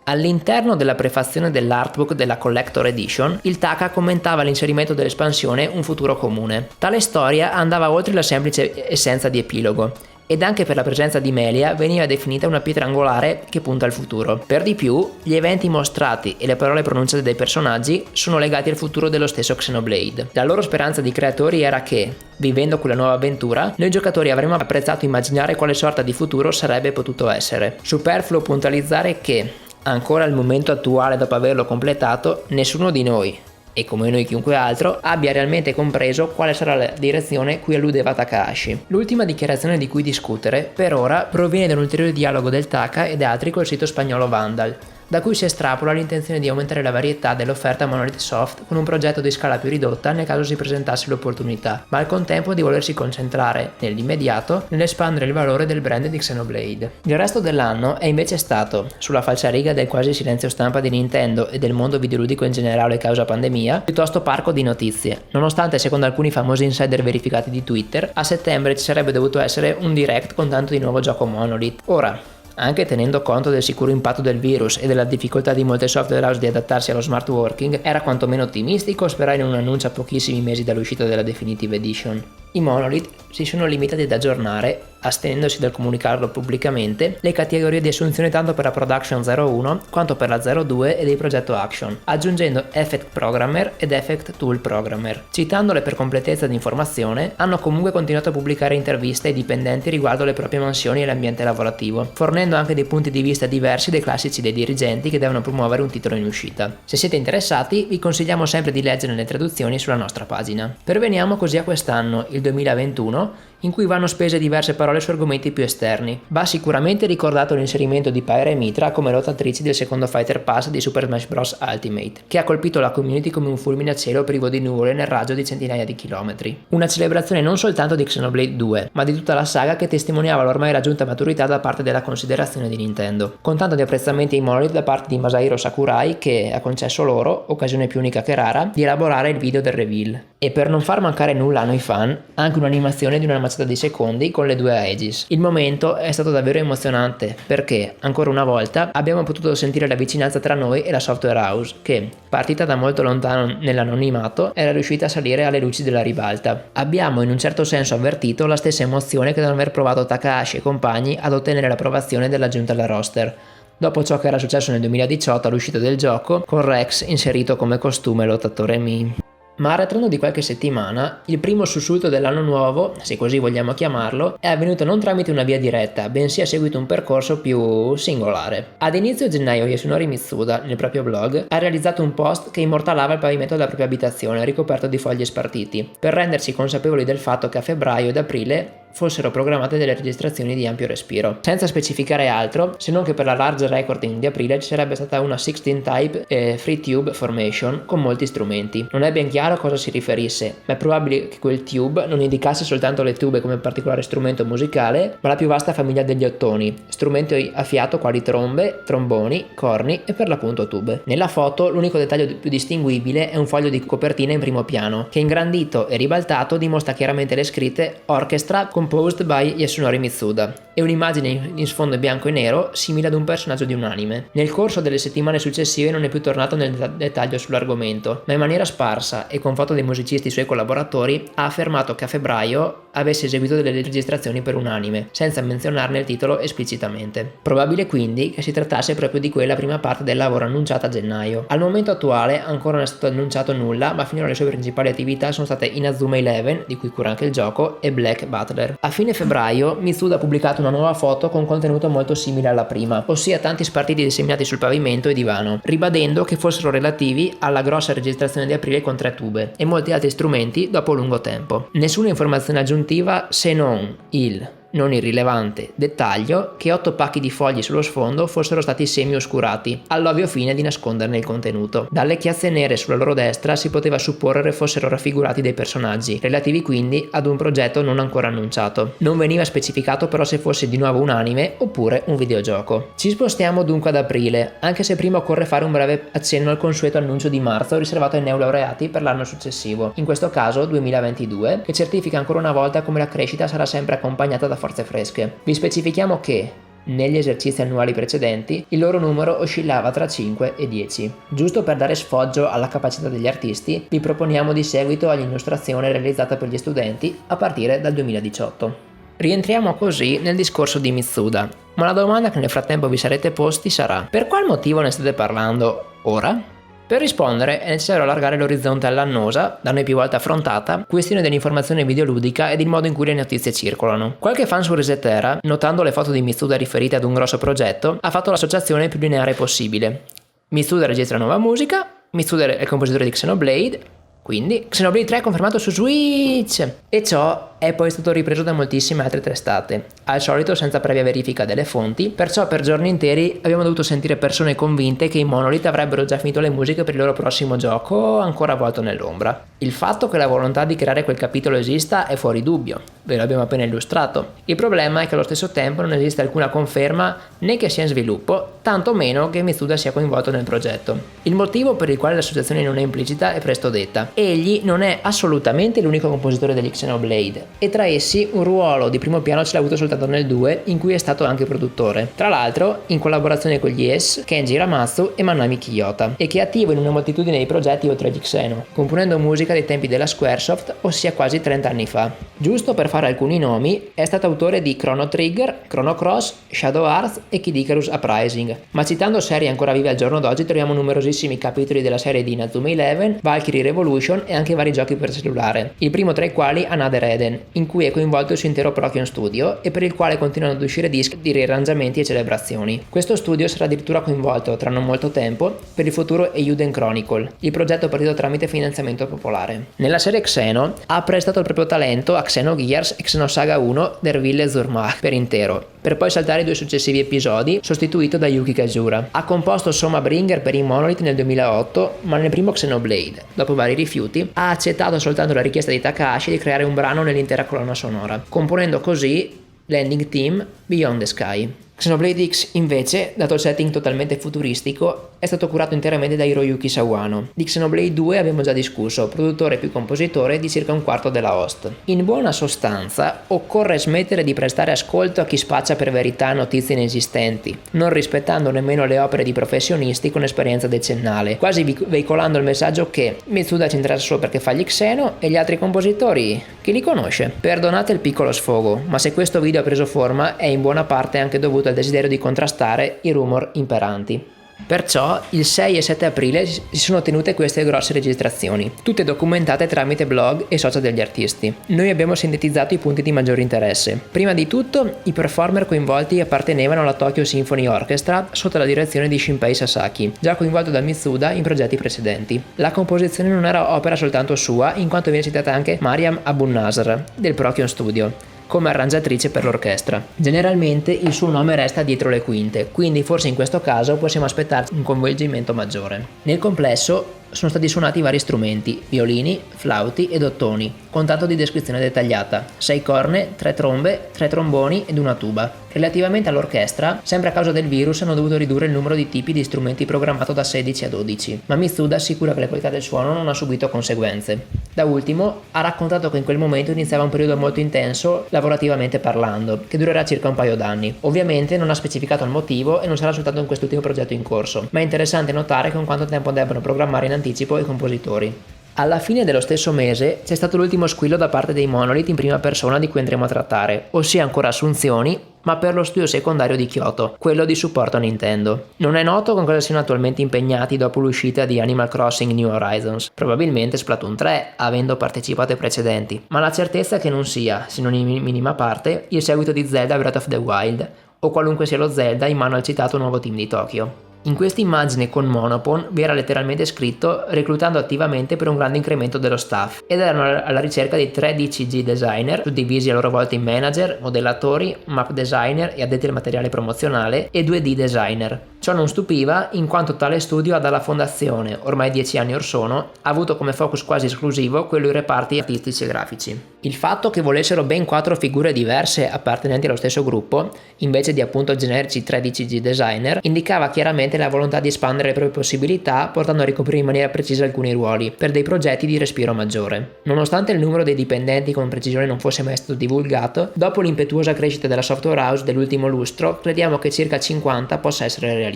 All'interno della prefazione dell'artbook della Collector Edition, il Taka commentava l'inserimento dell'espansione Un futuro comune. Tale storia andava oltre la semplice essenza di epilogo, ed anche per la presenza di Melia veniva definita una pietra angolare che punta al futuro. Per di più, gli eventi mostrati e le parole pronunciate dai personaggi sono legati al futuro dello stesso Xenoblade. La loro speranza di creatori era che, vivendo quella nuova avventura, noi giocatori avremmo apprezzato immaginare quale sorta di futuro sarebbe potuto essere. Superfluo puntualizzare che, ancora al momento attuale dopo averlo completato, nessuno di noi, e come noi chiunque altro, abbia realmente compreso quale sarà la direzione cui alludeva Takahashi. L'ultima dichiarazione di cui discutere, per ora, proviene da un ulteriore dialogo del Taka ed altri col sito spagnolo Vandal, da cui si estrapola l'intenzione di aumentare la varietà dell'offerta Monolith Soft con un progetto di scala più ridotta nel caso si presentasse l'opportunità, ma al contempo di volersi concentrare, nell'immediato, nell'espandere il valore del brand di Xenoblade. Il resto dell'anno è invece stato, sulla falsariga del quasi silenzio stampa di Nintendo e del mondo videoludico in generale causa pandemia, piuttosto parco di notizie, nonostante secondo alcuni famosi insider verificati di Twitter, a settembre ci sarebbe dovuto essere un direct con tanto di nuovo gioco Monolith. Ora, Anche tenendo conto del sicuro impatto del virus e della difficoltà di molte software house di adattarsi allo smart working, era quantomeno ottimistico sperare in un annuncio a pochissimi mesi dall'uscita della Definitive Edition. I Monolith si sono limitati ad aggiornare, astenendosi dal comunicarlo pubblicamente, le categorie di assunzione tanto per la Production 01 quanto per la 02 e del progetto Action, aggiungendo Effect Programmer ed Effect Tool Programmer. Citandole per completezza di informazione, hanno comunque continuato a pubblicare interviste ai dipendenti riguardo le proprie mansioni e l'ambiente lavorativo, fornendo anche dei punti di vista diversi dai classici dei dirigenti che devono promuovere un titolo in uscita. Se siete interessati, vi consigliamo sempre di leggere le traduzioni sulla nostra pagina. Perveniamo così a quest'anno, il 2021, in cui vanno spese diverse parole su argomenti più esterni. Va sicuramente ricordato l'inserimento di Pyra e Mitra come lottatrici del secondo Fighter Pass di Super Smash Bros. Ultimate, che ha colpito la community come un fulmine a cielo privo di nuvole nel raggio di centinaia di chilometri. Una celebrazione non soltanto di Xenoblade 2, ma di tutta la saga che testimoniava l'ormai raggiunta maturità da parte della considerazione di Nintendo, con tanto di apprezzamenti ai Monolith da parte di Masahiro Sakurai che ha concesso loro, occasione più unica che rara, di elaborare il video del reveal. E per non far mancare nulla a noi fan, anche un'animazione di una mazzata di secondi con le due Aegis. Il momento è stato davvero emozionante perché, ancora una volta, abbiamo potuto sentire la vicinanza tra noi e la software house che, partita da molto lontano nell'anonimato, era riuscita a salire alle luci della ribalta. Abbiamo in un certo senso avvertito la stessa emozione che devono aver provato Takahashi e compagni ad ottenere l'approvazione dell'aggiunta alla roster, dopo ciò che era successo nel 2018 all'uscita del gioco, con Rex inserito come costume lottatore Mii. Ma arretrando di qualche settimana, il primo sussulto dell'anno nuovo, se così vogliamo chiamarlo, è avvenuto non tramite una via diretta, bensì ha seguito un percorso più singolare. Ad inizio gennaio Yasunori Mitsuda, nel proprio blog, ha realizzato un post che immortalava il pavimento della propria abitazione ricoperto di fogli spartiti, per rendersi consapevoli del fatto che a febbraio ed aprile fossero programmate delle registrazioni di ampio respiro, senza specificare altro se non che per la large recording di aprile ci sarebbe stata una 16 type free tube formation con molti strumenti. Non è ben chiaro a cosa si riferisse, ma è probabile che quel tube non indicasse soltanto le tube come particolare strumento musicale, ma la più vasta famiglia degli ottoni, strumenti a fiato quali trombe, tromboni, corni e per l'appunto tube. Nella foto l'unico dettaglio più distinguibile è un foglio di copertina in primo piano, che ingrandito e ribaltato dimostra chiaramente le scritte Orchestra composed by Yasunori Mitsuda e un'immagine in sfondo bianco e nero simile ad un personaggio di un anime. Nel corso delle settimane successive non è più tornato nel dettaglio sull'argomento, ma in maniera sparsa e con foto dei musicisti suoi collaboratori ha affermato che a febbraio avesse eseguito delle registrazioni per un anime, senza menzionarne il titolo esplicitamente. Probabile quindi che si trattasse proprio di quella prima parte del lavoro annunciata a gennaio. Al momento attuale ancora non è stato annunciato nulla, ma finora le sue principali attività sono state Inazuma Eleven, di cui cura anche il gioco, e Black Butler. A fine febbraio Mitsuda ha pubblicato una nuova foto con contenuto molto simile alla prima, ossia tanti spartiti disseminati sul pavimento e divano, ribadendo che fossero relativi alla grossa registrazione di aprile con 3 tube e molti altri strumenti dopo lungo tempo. Nessuna informazione aggiuntiva se non il non irrilevante dettaglio che 8 pacchi di fogli sullo sfondo fossero stati semi-oscurati, all'ovvio fine di nasconderne il contenuto. Dalle chiazze nere sulla loro destra si poteva supporre fossero raffigurati dei personaggi, relativi quindi ad un progetto non ancora annunciato. Non veniva specificato però se fosse di nuovo un anime oppure un videogioco. Ci spostiamo dunque ad aprile, anche se prima occorre fare un breve accenno al consueto annuncio di marzo riservato ai neolaureati per l'anno successivo, in questo caso 2022, che certifica ancora una volta come la crescita sarà sempre accompagnata da forze fresche. Vi specifichiamo che negli esercizi annuali precedenti il loro numero oscillava tra 5 e 10. Giusto per dare sfoggio alla capacità degli artisti, vi proponiamo di seguito all'illustrazione realizzata per gli studenti a partire dal 2018. Rientriamo così nel discorso di Mitsuda, ma la domanda che nel frattempo vi sarete posti sarà: per qual motivo ne state parlando ora? Per rispondere è necessario allargare l'orizzonte all'annosa, da noi più volte affrontata, questione dell'informazione videoludica ed il modo in cui le notizie circolano. Qualche fan su Resetera, notando le foto di Mitsuda riferite ad un grosso progetto, ha fatto l'associazione più lineare possibile. Mitsuda registra nuova musica, Mitsuda è il compositore di Xenoblade, quindi Xenoblade 3 è confermato su Switch! E ciò è poi stato ripreso da moltissime altre testate, al solito senza previa verifica delle fonti, perciò per giorni interi abbiamo dovuto sentire persone convinte che i Monolith avrebbero già finito le musiche per il loro prossimo gioco ancora avvolto nell'ombra. Il fatto che la volontà di creare quel capitolo esista è fuori dubbio, ve l'abbiamo appena illustrato. Il problema è che allo stesso tempo non esiste alcuna conferma né che sia in sviluppo, tanto meno che Mitsuda sia coinvolto nel progetto. Il motivo per il quale l'associazione non è implicita è presto detta. Egli non è assolutamente l'unico compositore degli Xenoblade, e tra essi un ruolo di primo piano ce l'ha avuto soltanto nel 2, in cui è stato anche produttore, tra l'altro in collaborazione con gli Yes, Kenji Hiramatsu e Manami Kiyota, e che è attivo in una moltitudine di progetti oltre agli Xeno, componendo musica dei tempi della Squaresoft, ossia quasi 30 anni fa. Giusto per fare alcuni nomi, è stato autore di Chrono Trigger, Chrono Cross, Shadow Hearts e Kid Icarus Uprising, ma citando serie ancora vive al giorno d'oggi troviamo numerosissimi capitoli della serie di Inazuma Eleven, Valkyrie Revolution e anche vari giochi per cellulare, il primo tra i quali Another Eden, in cui è coinvolto il suo intero Procyon Studio e per il quale continuano ad uscire dischi di riarrangiamenti e celebrazioni. Questo studio sarà addirittura coinvolto, tra non molto tempo, per il futuro Eiyuden Chronicle, il progetto partito tramite finanziamento popolare. Nella serie Xeno ha prestato il proprio talento a Xenogears e Xenosaga 1 Der Wille zur Macht per intero, per poi saltare i 2 successivi episodi, sostituito da Yuki Kajura. Ha composto Soma Bringer per i Monolith nel 2008, ma nel primo Xenoblade, dopo vari rifiuti, ha accettato soltanto la richiesta di Takahashi di creare un brano nell'intera colonna sonora, componendo così l'ending theme Beyond the Sky. Xenoblade X invece, dato il setting totalmente futuristico, è stato curato interamente da Hiroyuki Sawano. Di Xenoblade 2 abbiamo già discusso, produttore più compositore di circa un quarto della host. In buona sostanza, occorre smettere di prestare ascolto a chi spaccia per verità notizie inesistenti, non rispettando nemmeno le opere di professionisti con esperienza decennale, quasi veicolando il messaggio che Mitsuda ci interessa solo perché fa gli Xeno e gli altri compositori, chi li conosce? Perdonate il piccolo sfogo, ma se questo video ha preso forma è in buona parte anche dovuto al desiderio di contrastare i rumor imperanti. Perciò il 6 e 7 aprile si sono tenute queste grosse registrazioni, tutte documentate tramite blog e social degli artisti. Noi abbiamo sintetizzato i punti di maggiore interesse. Prima di tutto, i performer coinvolti appartenevano alla Tokyo Symphony Orchestra sotto la direzione di Shinpei Sasaki, già coinvolto da Mitsuda in progetti precedenti. La composizione non era opera soltanto sua, in quanto viene citata anche Mariam Abunnasr del Procyon Studio come arrangiatrice per l'orchestra. Generalmente il suo nome resta dietro le quinte, quindi forse in questo caso possiamo aspettarci un coinvolgimento maggiore. Nel complesso sono stati suonati vari strumenti, violini, flauti ed ottoni, con tanto di descrizione dettagliata, 6 corne, 3 trombe, 3 tromboni ed una tuba. Relativamente all'orchestra, sempre a causa del virus hanno dovuto ridurre il numero di tipi di strumenti programmato da 16 a 12, ma Mitsuda assicura che la qualità del suono non ha subito conseguenze. Da ultimo, ha raccontato che in quel momento iniziava un periodo molto intenso, lavorativamente parlando, che durerà circa un paio d'anni. Ovviamente non ha specificato il motivo e non sarà soltanto in quest'ultimo progetto in corso, ma è interessante notare con quanto tempo debbano programmare in anticipo i compositori. Alla fine dello stesso mese c'è stato l'ultimo squillo da parte dei Monolith in prima persona di cui andremo a trattare, ossia ancora assunzioni, ma per lo studio secondario di Kyoto, quello di supporto a Nintendo. Non è noto con cosa siano attualmente impegnati dopo l'uscita di Animal Crossing New Horizons, probabilmente Splatoon 3, avendo partecipato ai precedenti, ma la certezza è che non sia, se non in minima parte, il seguito di Zelda Breath of the Wild, o qualunque sia lo Zelda in mano al citato nuovo team di Tokyo. In questa immagine con Monopon vi era letteralmente scritto reclutando attivamente per un grande incremento dello staff ed erano alla ricerca di 3 DCG designer, suddivisi a loro volta in manager, modellatori, map designer e addetti al materiale promozionale e 2D designer. Ciò non stupiva in quanto tale studio ha dalla fondazione, ormai 10 anni or sono, avuto come focus quasi esclusivo quello i reparti artistici e grafici. Il fatto che volessero ben 4 figure diverse appartenenti allo stesso gruppo, invece di appunto generici 3 DCG designer, indicava chiaramente la volontà di espandere le proprie possibilità portando a ricoprire in maniera precisa alcuni ruoli, per dei progetti di respiro maggiore. Nonostante il numero dei dipendenti con precisione non fosse mai stato divulgato, dopo l'impetuosa crescita della software house dell'ultimo lustro, crediamo che circa 50 possa essere realistico.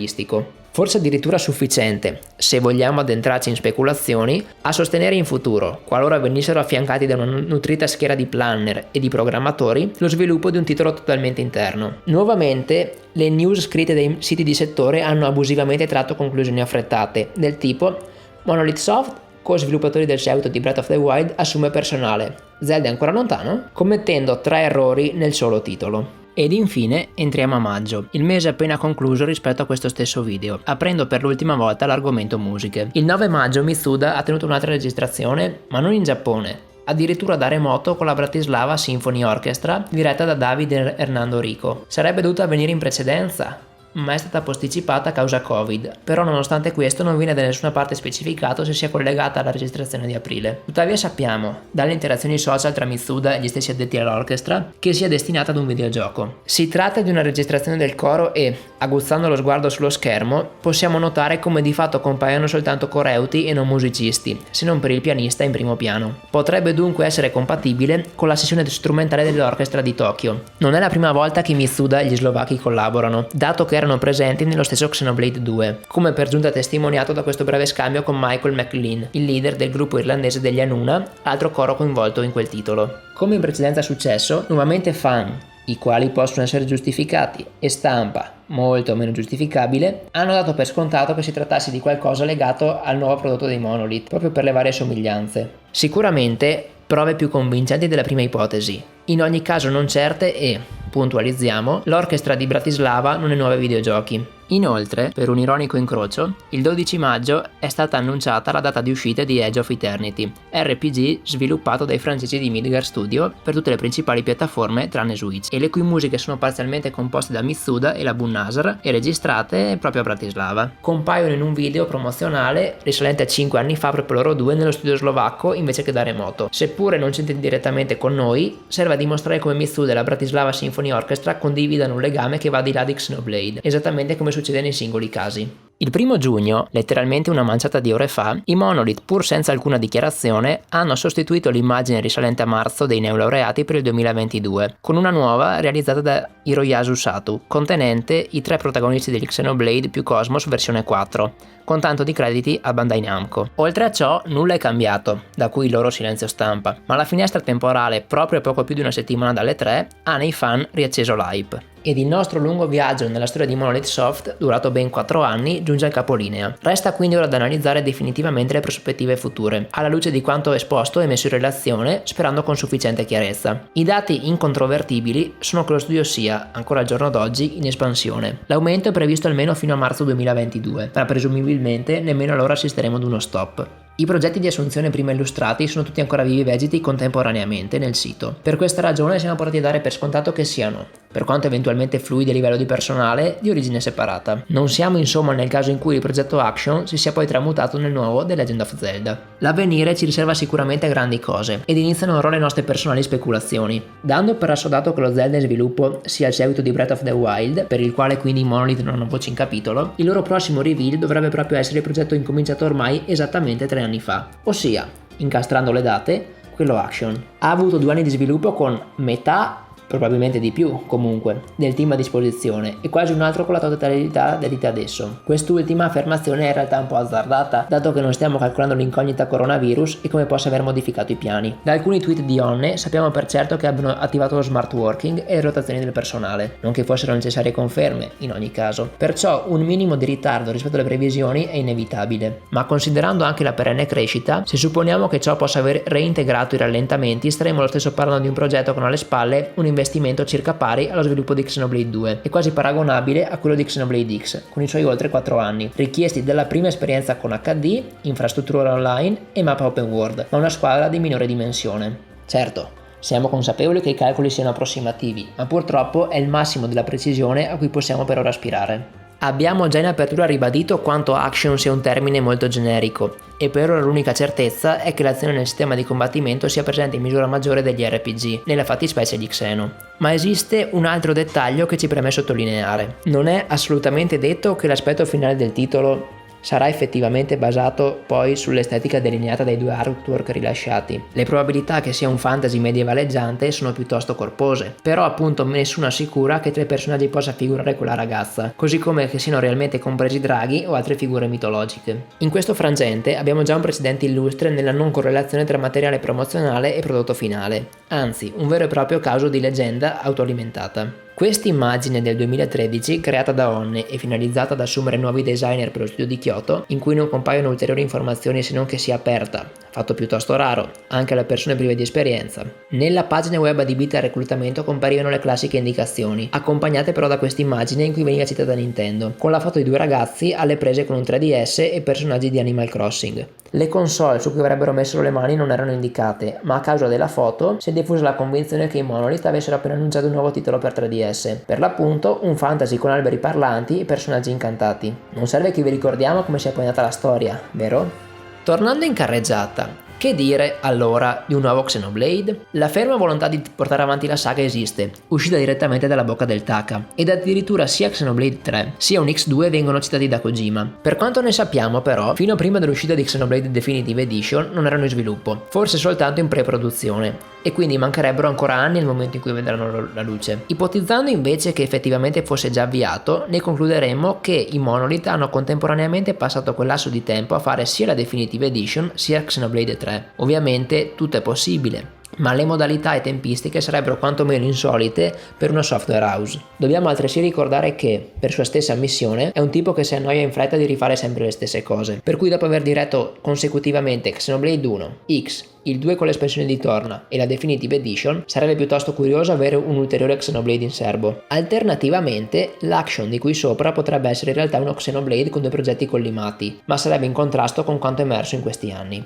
Forse addirittura sufficiente, se vogliamo addentrarci in speculazioni, a sostenere in futuro, qualora venissero affiancati da una nutrita schiera di planner e di programmatori, lo sviluppo di un titolo totalmente interno. Nuovamente, le news scritte dai siti di settore hanno abusivamente tratto conclusioni affrettate, del tipo Monolith Soft, co-sviluppatori del seguito di Breath of the Wild, assume personale. Zelda è ancora lontano? Commettendo 3 errori nel solo titolo. Ed infine entriamo a maggio, il mese appena concluso rispetto a questo stesso video, aprendo per l'ultima volta l'argomento musiche. Il 9 maggio Mitsuda ha tenuto un'altra registrazione, ma non in Giappone, addirittura da remoto con la Bratislava Symphony Orchestra diretta da David Hernando Rico. Sarebbe dovuta avvenire in precedenza, ma è stata posticipata a causa Covid, però nonostante questo non viene da nessuna parte specificato se sia collegata alla registrazione di aprile. Tuttavia sappiamo, dalle interazioni social tra Mitsuda e gli stessi addetti all'orchestra, che sia destinata ad un videogioco. Si tratta di una registrazione del coro e, aguzzando lo sguardo sullo schermo, possiamo notare come di fatto compaiono soltanto coreuti e non musicisti, se non per il pianista in primo piano. Potrebbe dunque essere compatibile con la sessione strumentale dell'orchestra di Tokyo. Non è la prima volta che Mitsuda e gli slovacchi collaborano, dato che erano presenti nello stesso Xenoblade 2, come per giunta testimoniato da questo breve scambio con Michael McLean, il leader del gruppo irlandese degli Anuna, altro coro coinvolto in quel titolo. Come in precedenza successo, nuovamente fan, i quali possono essere giustificati, e stampa, molto meno giustificabile, hanno dato per scontato che si trattasse di qualcosa legato al nuovo prodotto dei Monolith, proprio per le varie somiglianze. Sicuramente prove più convincenti della prima ipotesi, in ogni caso non certe e, puntualizziamo, l'orchestra di Bratislava non è nuova ai videogiochi. Inoltre, per un ironico incrocio, il 12 maggio è stata annunciata la data di uscita di Edge of Eternity, RPG sviluppato dai francesi di Midgar Studio per tutte le principali piattaforme tranne Switch, e le cui musiche sono parzialmente composte da Mitsuda e la Bunazar e registrate proprio a Bratislava. Compaiono in un video promozionale risalente a 5 anni fa proprio loro due nello studio slovacco invece che da remoto. Seppure non c'entri direttamente con noi, serve a dimostrare come Mitsuda e la Bratislava Symphony Orchestra condividano un legame che va di là di Xenoblade, esattamente come succede nei singoli casi. Il 1 giugno, letteralmente una manciata di ore fa, i Monolith, pur senza alcuna dichiarazione, hanno sostituito l'immagine risalente a marzo dei neolaureati per il 2022, con una nuova realizzata da Hiroyasu Sato, contenente i 3 protagonisti degli Xenoblade più Cosmos versione 4, con tanto di crediti a Bandai Namco. Oltre a ciò, nulla è cambiato, da cui il loro silenzio stampa, ma la finestra temporale, proprio a poco più di una settimana dalle 3, ha nei fan riacceso l'hype. Ed il nostro lungo viaggio nella storia di Monolith Soft, durato ben 4 anni, giunge al capolinea. Resta quindi ora da analizzare definitivamente le prospettive future, alla luce di quanto esposto e messo in relazione, sperando con sufficiente chiarezza. I dati incontrovertibili sono che lo studio sia, ancora al giorno d'oggi, in espansione. L'aumento è previsto almeno fino a marzo 2022, ma presumibilmente nemmeno allora assisteremo ad uno stop. I progetti di assunzione prima illustrati sono tutti ancora vivi e vegeti contemporaneamente nel sito. Per questa ragione siamo portati a dare per scontato che siano, per quanto eventualmente fluidi a livello di personale, di origine separata. Non siamo insomma nel caso in cui il progetto Action si sia poi tramutato nel nuovo The Legend of Zelda. L'avvenire ci riserva sicuramente grandi cose, ed iniziano ora le nostre personali speculazioni. Dando per assodato che lo Zelda in sviluppo sia il seguito di Breath of the Wild, per il quale quindi i Monolith non hanno voce in capitolo, il loro prossimo reveal dovrebbe proprio essere il progetto incominciato ormai esattamente 3 anni fa, ossia, incastrando le date, quello Action. Ha avuto 2 anni di sviluppo con metà, probabilmente di più comunque, del team a disposizione e quasi un altro con la totalità dedita adesso. Quest'ultima affermazione è in realtà un po' azzardata, dato che non stiamo calcolando l'incognita coronavirus e come possa aver modificato i piani. Da alcuni tweet di Onne sappiamo per certo che abbiano attivato lo smart working e le rotazioni del personale, non che fossero necessarie conferme in ogni caso. Perciò un minimo di ritardo rispetto alle previsioni è inevitabile, ma considerando anche la perenne crescita, se supponiamo che ciò possa aver reintegrato i rallentamenti, staremo lo stesso parlando di un progetto con alle spalle un investimento circa pari allo sviluppo di Xenoblade 2 e quasi paragonabile a quello di Xenoblade X, con i suoi oltre 4 anni, richiesti dalla prima esperienza con HD, infrastruttura online e mappa open world, ma una squadra di minore dimensione. Certo, siamo consapevoli che i calcoli siano approssimativi, ma purtroppo è il massimo della precisione a cui possiamo per ora aspirare. Abbiamo già in apertura ribadito quanto action sia un termine molto generico, e per ora l'unica certezza è che l'azione nel sistema di combattimento sia presente in misura maggiore degli RPG, nella fattispecie di Xeno. Ma esiste un altro dettaglio che ci preme sottolineare. Non è assolutamente detto che l'aspetto finale del titolo sarà effettivamente basato poi sull'estetica delineata dai 2 artwork rilasciati. Le probabilità che sia un fantasy medievaleggiante sono piuttosto corpose, però appunto nessuno assicura che tra i personaggi possa figurare quella ragazza, così come che siano realmente compresi draghi o altre figure mitologiche. In questo frangente abbiamo già un precedente illustre nella non correlazione tra materiale promozionale e prodotto finale, anzi un vero e proprio caso di leggenda autoalimentata. Questa immagine del 2013, creata da Onne e finalizzata ad assumere nuovi designer per lo studio di Kyoto, in cui non compaiono ulteriori informazioni se non che sia aperta, fatto piuttosto raro, anche alle persone prive di esperienza. Nella pagina web adibita al reclutamento comparivano le classiche indicazioni, accompagnate però da questa immagine in cui veniva citata Nintendo, con la foto di due ragazzi alle prese con un 3DS e personaggi di Animal Crossing. Le console su cui avrebbero messo le mani non erano indicate, ma a causa della foto si è diffusa la convinzione che i Monolith avessero appena annunciato un nuovo titolo per 3DS, per l'appunto un fantasy con alberi parlanti e personaggi incantati. Non serve che vi ricordiamo come si è poi nata la storia, vero? Tornando in carreggiata, che dire allora di un nuovo Xenoblade? La ferma volontà di portare avanti la saga esiste, uscita direttamente dalla bocca del Taka, ed addirittura sia Xenoblade 3 sia un X2 vengono citati da Kojima. Per quanto ne sappiamo però, fino a prima dell'uscita di Xenoblade Definitive Edition non erano in sviluppo, forse soltanto in pre-produzione, e quindi mancherebbero ancora anni al momento in cui vedranno la luce. Ipotizzando invece che effettivamente fosse già avviato, ne concluderemmo che i Monolith hanno contemporaneamente passato quel lasso di tempo a fare sia la Definitive Edition sia Xenoblade 3. Ovviamente tutto è possibile, ma le modalità e tempistiche sarebbero quantomeno insolite per una software house. Dobbiamo altresì ricordare che, per sua stessa ammissione, è un tipo che si annoia in fretta di rifare sempre le stesse cose, per cui dopo aver diretto consecutivamente Xenoblade 1, X, il 2 con l'espansione di Torna e la Definitive Edition, sarebbe piuttosto curioso avere un ulteriore Xenoblade in serbo. Alternativamente, l'action di cui sopra potrebbe essere in realtà uno Xenoblade con due progetti collimati, ma sarebbe in contrasto con quanto emerso in questi anni.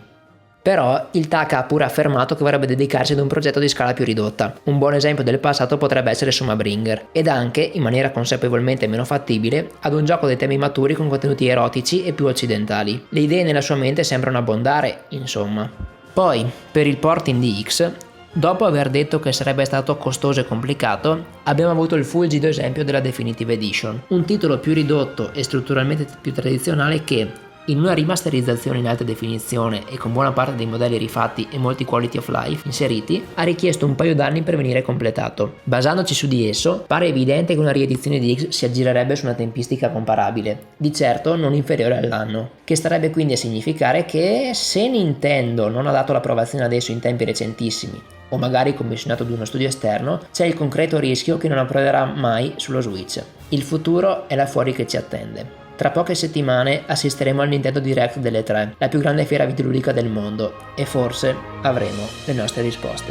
Però il Taka ha pure affermato che vorrebbe dedicarsi ad un progetto di scala più ridotta. Un buon esempio del passato potrebbe essere Bringer, ed anche, in maniera consapevolmente meno fattibile, ad un gioco dei temi maturi con contenuti erotici e più occidentali. Le idee nella sua mente sembrano abbondare, insomma. Poi, per il porting di X, dopo aver detto che sarebbe stato costoso e complicato, abbiamo avuto il fulgido esempio della Definitive Edition, un titolo più ridotto e strutturalmente più tradizionale che, in una rimasterizzazione in alta definizione e con buona parte dei modelli rifatti e molti quality of life inseriti, ha richiesto un paio d'anni per venire completato. Basandoci su di esso, pare evidente che una riedizione di X si aggirerebbe su una tempistica comparabile, di certo non inferiore all'anno, che starebbe quindi a significare che se Nintendo non ha dato l'approvazione adesso in tempi recentissimi, o magari commissionato ad uno studio esterno, c'è il concreto rischio che non approderà mai sullo Switch. Il futuro è là fuori che ci attende. Tra poche settimane assisteremo al Nintendo Direct delle 3, la più grande fiera videoludica del mondo, e forse avremo le nostre risposte.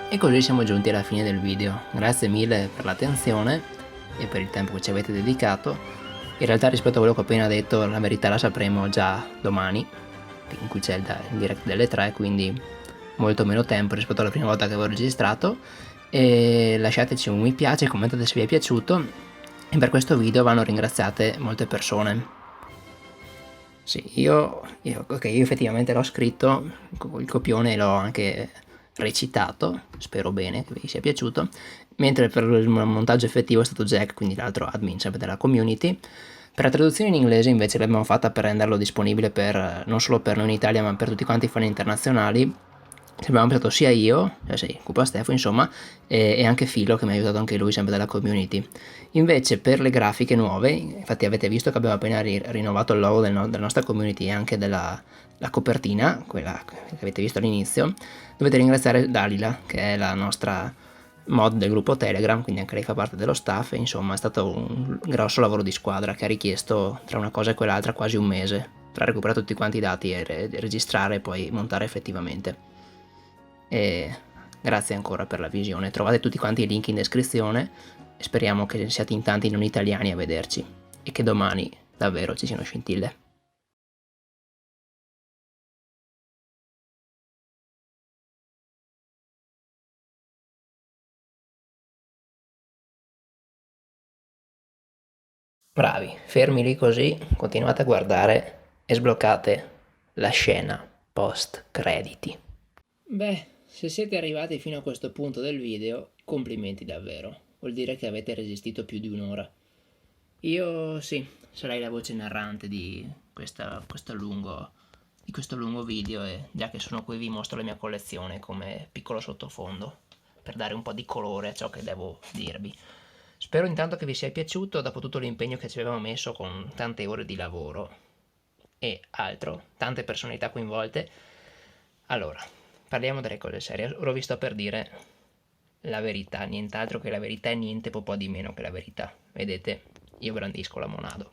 E così siamo giunti alla fine del video. Grazie mille per l'attenzione e per il tempo che ci avete dedicato. In realtà rispetto a quello che ho appena detto, la verità la sapremo già domani, in cui c'è il Direct delle 3, quindi molto meno tempo rispetto alla prima volta che avevo registrato. E lasciateci un mi piace, commentate se vi è piaciuto, e per questo video vanno ringraziate molte persone. Sì, io effettivamente l'ho scritto, il copione l'ho anche recitato, spero bene che vi sia piaciuto, mentre per il montaggio effettivo è stato Jack, quindi l'altro admin sempre della community. Per la traduzione in inglese invece l'abbiamo fatta per renderlo disponibile non solo per noi in Italia ma per tutti quanti i fan internazionali. Ci abbiamo pensato sia io, sì, Cupa Stefo insomma, e anche Filo, che mi ha aiutato anche lui sempre della community. Invece per le grafiche nuove, infatti avete visto che abbiamo appena rinnovato il logo della nostra community e anche la copertina, quella che avete visto all'inizio, dovete ringraziare Dalila, che è la nostra mod del gruppo Telegram, quindi anche lei fa parte dello staff, e insomma è stato un grosso lavoro di squadra che ha richiesto tra una cosa e quell'altra quasi un mese, tra recuperare tutti quanti i dati e registrare e poi montare effettivamente. E grazie ancora per la visione. Trovate tutti quanti i link in descrizione e speriamo che siate in tanti non italiani a vederci e che domani davvero ci siano scintille. Bravi, fermi lì così, continuate a guardare e sbloccate la scena post crediti. Beh, se siete arrivati fino a questo punto del video, complimenti davvero. Vuol dire che avete resistito più di un'ora. Io sì, sarei la voce narrante di questo lungo video, e già che sono qui vi mostro la mia collezione come piccolo sottofondo per dare un po' di colore a ciò che devo dirvi. Spero intanto che vi sia piaciuto dopo tutto l'impegno che ci avevamo messo con tante ore di lavoro e altro, tante personalità coinvolte. Allora, parliamo delle cose serie. Ora vi sto per dire la verità, nient'altro che la verità e niente po' di meno che la verità. Vedete, io brandisco la Monado,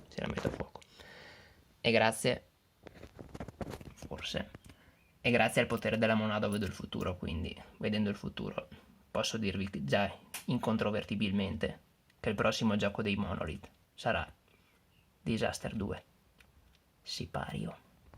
se la metto a fuoco. E grazie, forse, e grazie al potere della Monado vedo il futuro, quindi vedendo il futuro posso dirvi già incontrovertibilmente che il prossimo gioco dei Monolith sarà Disaster 2. Sipario.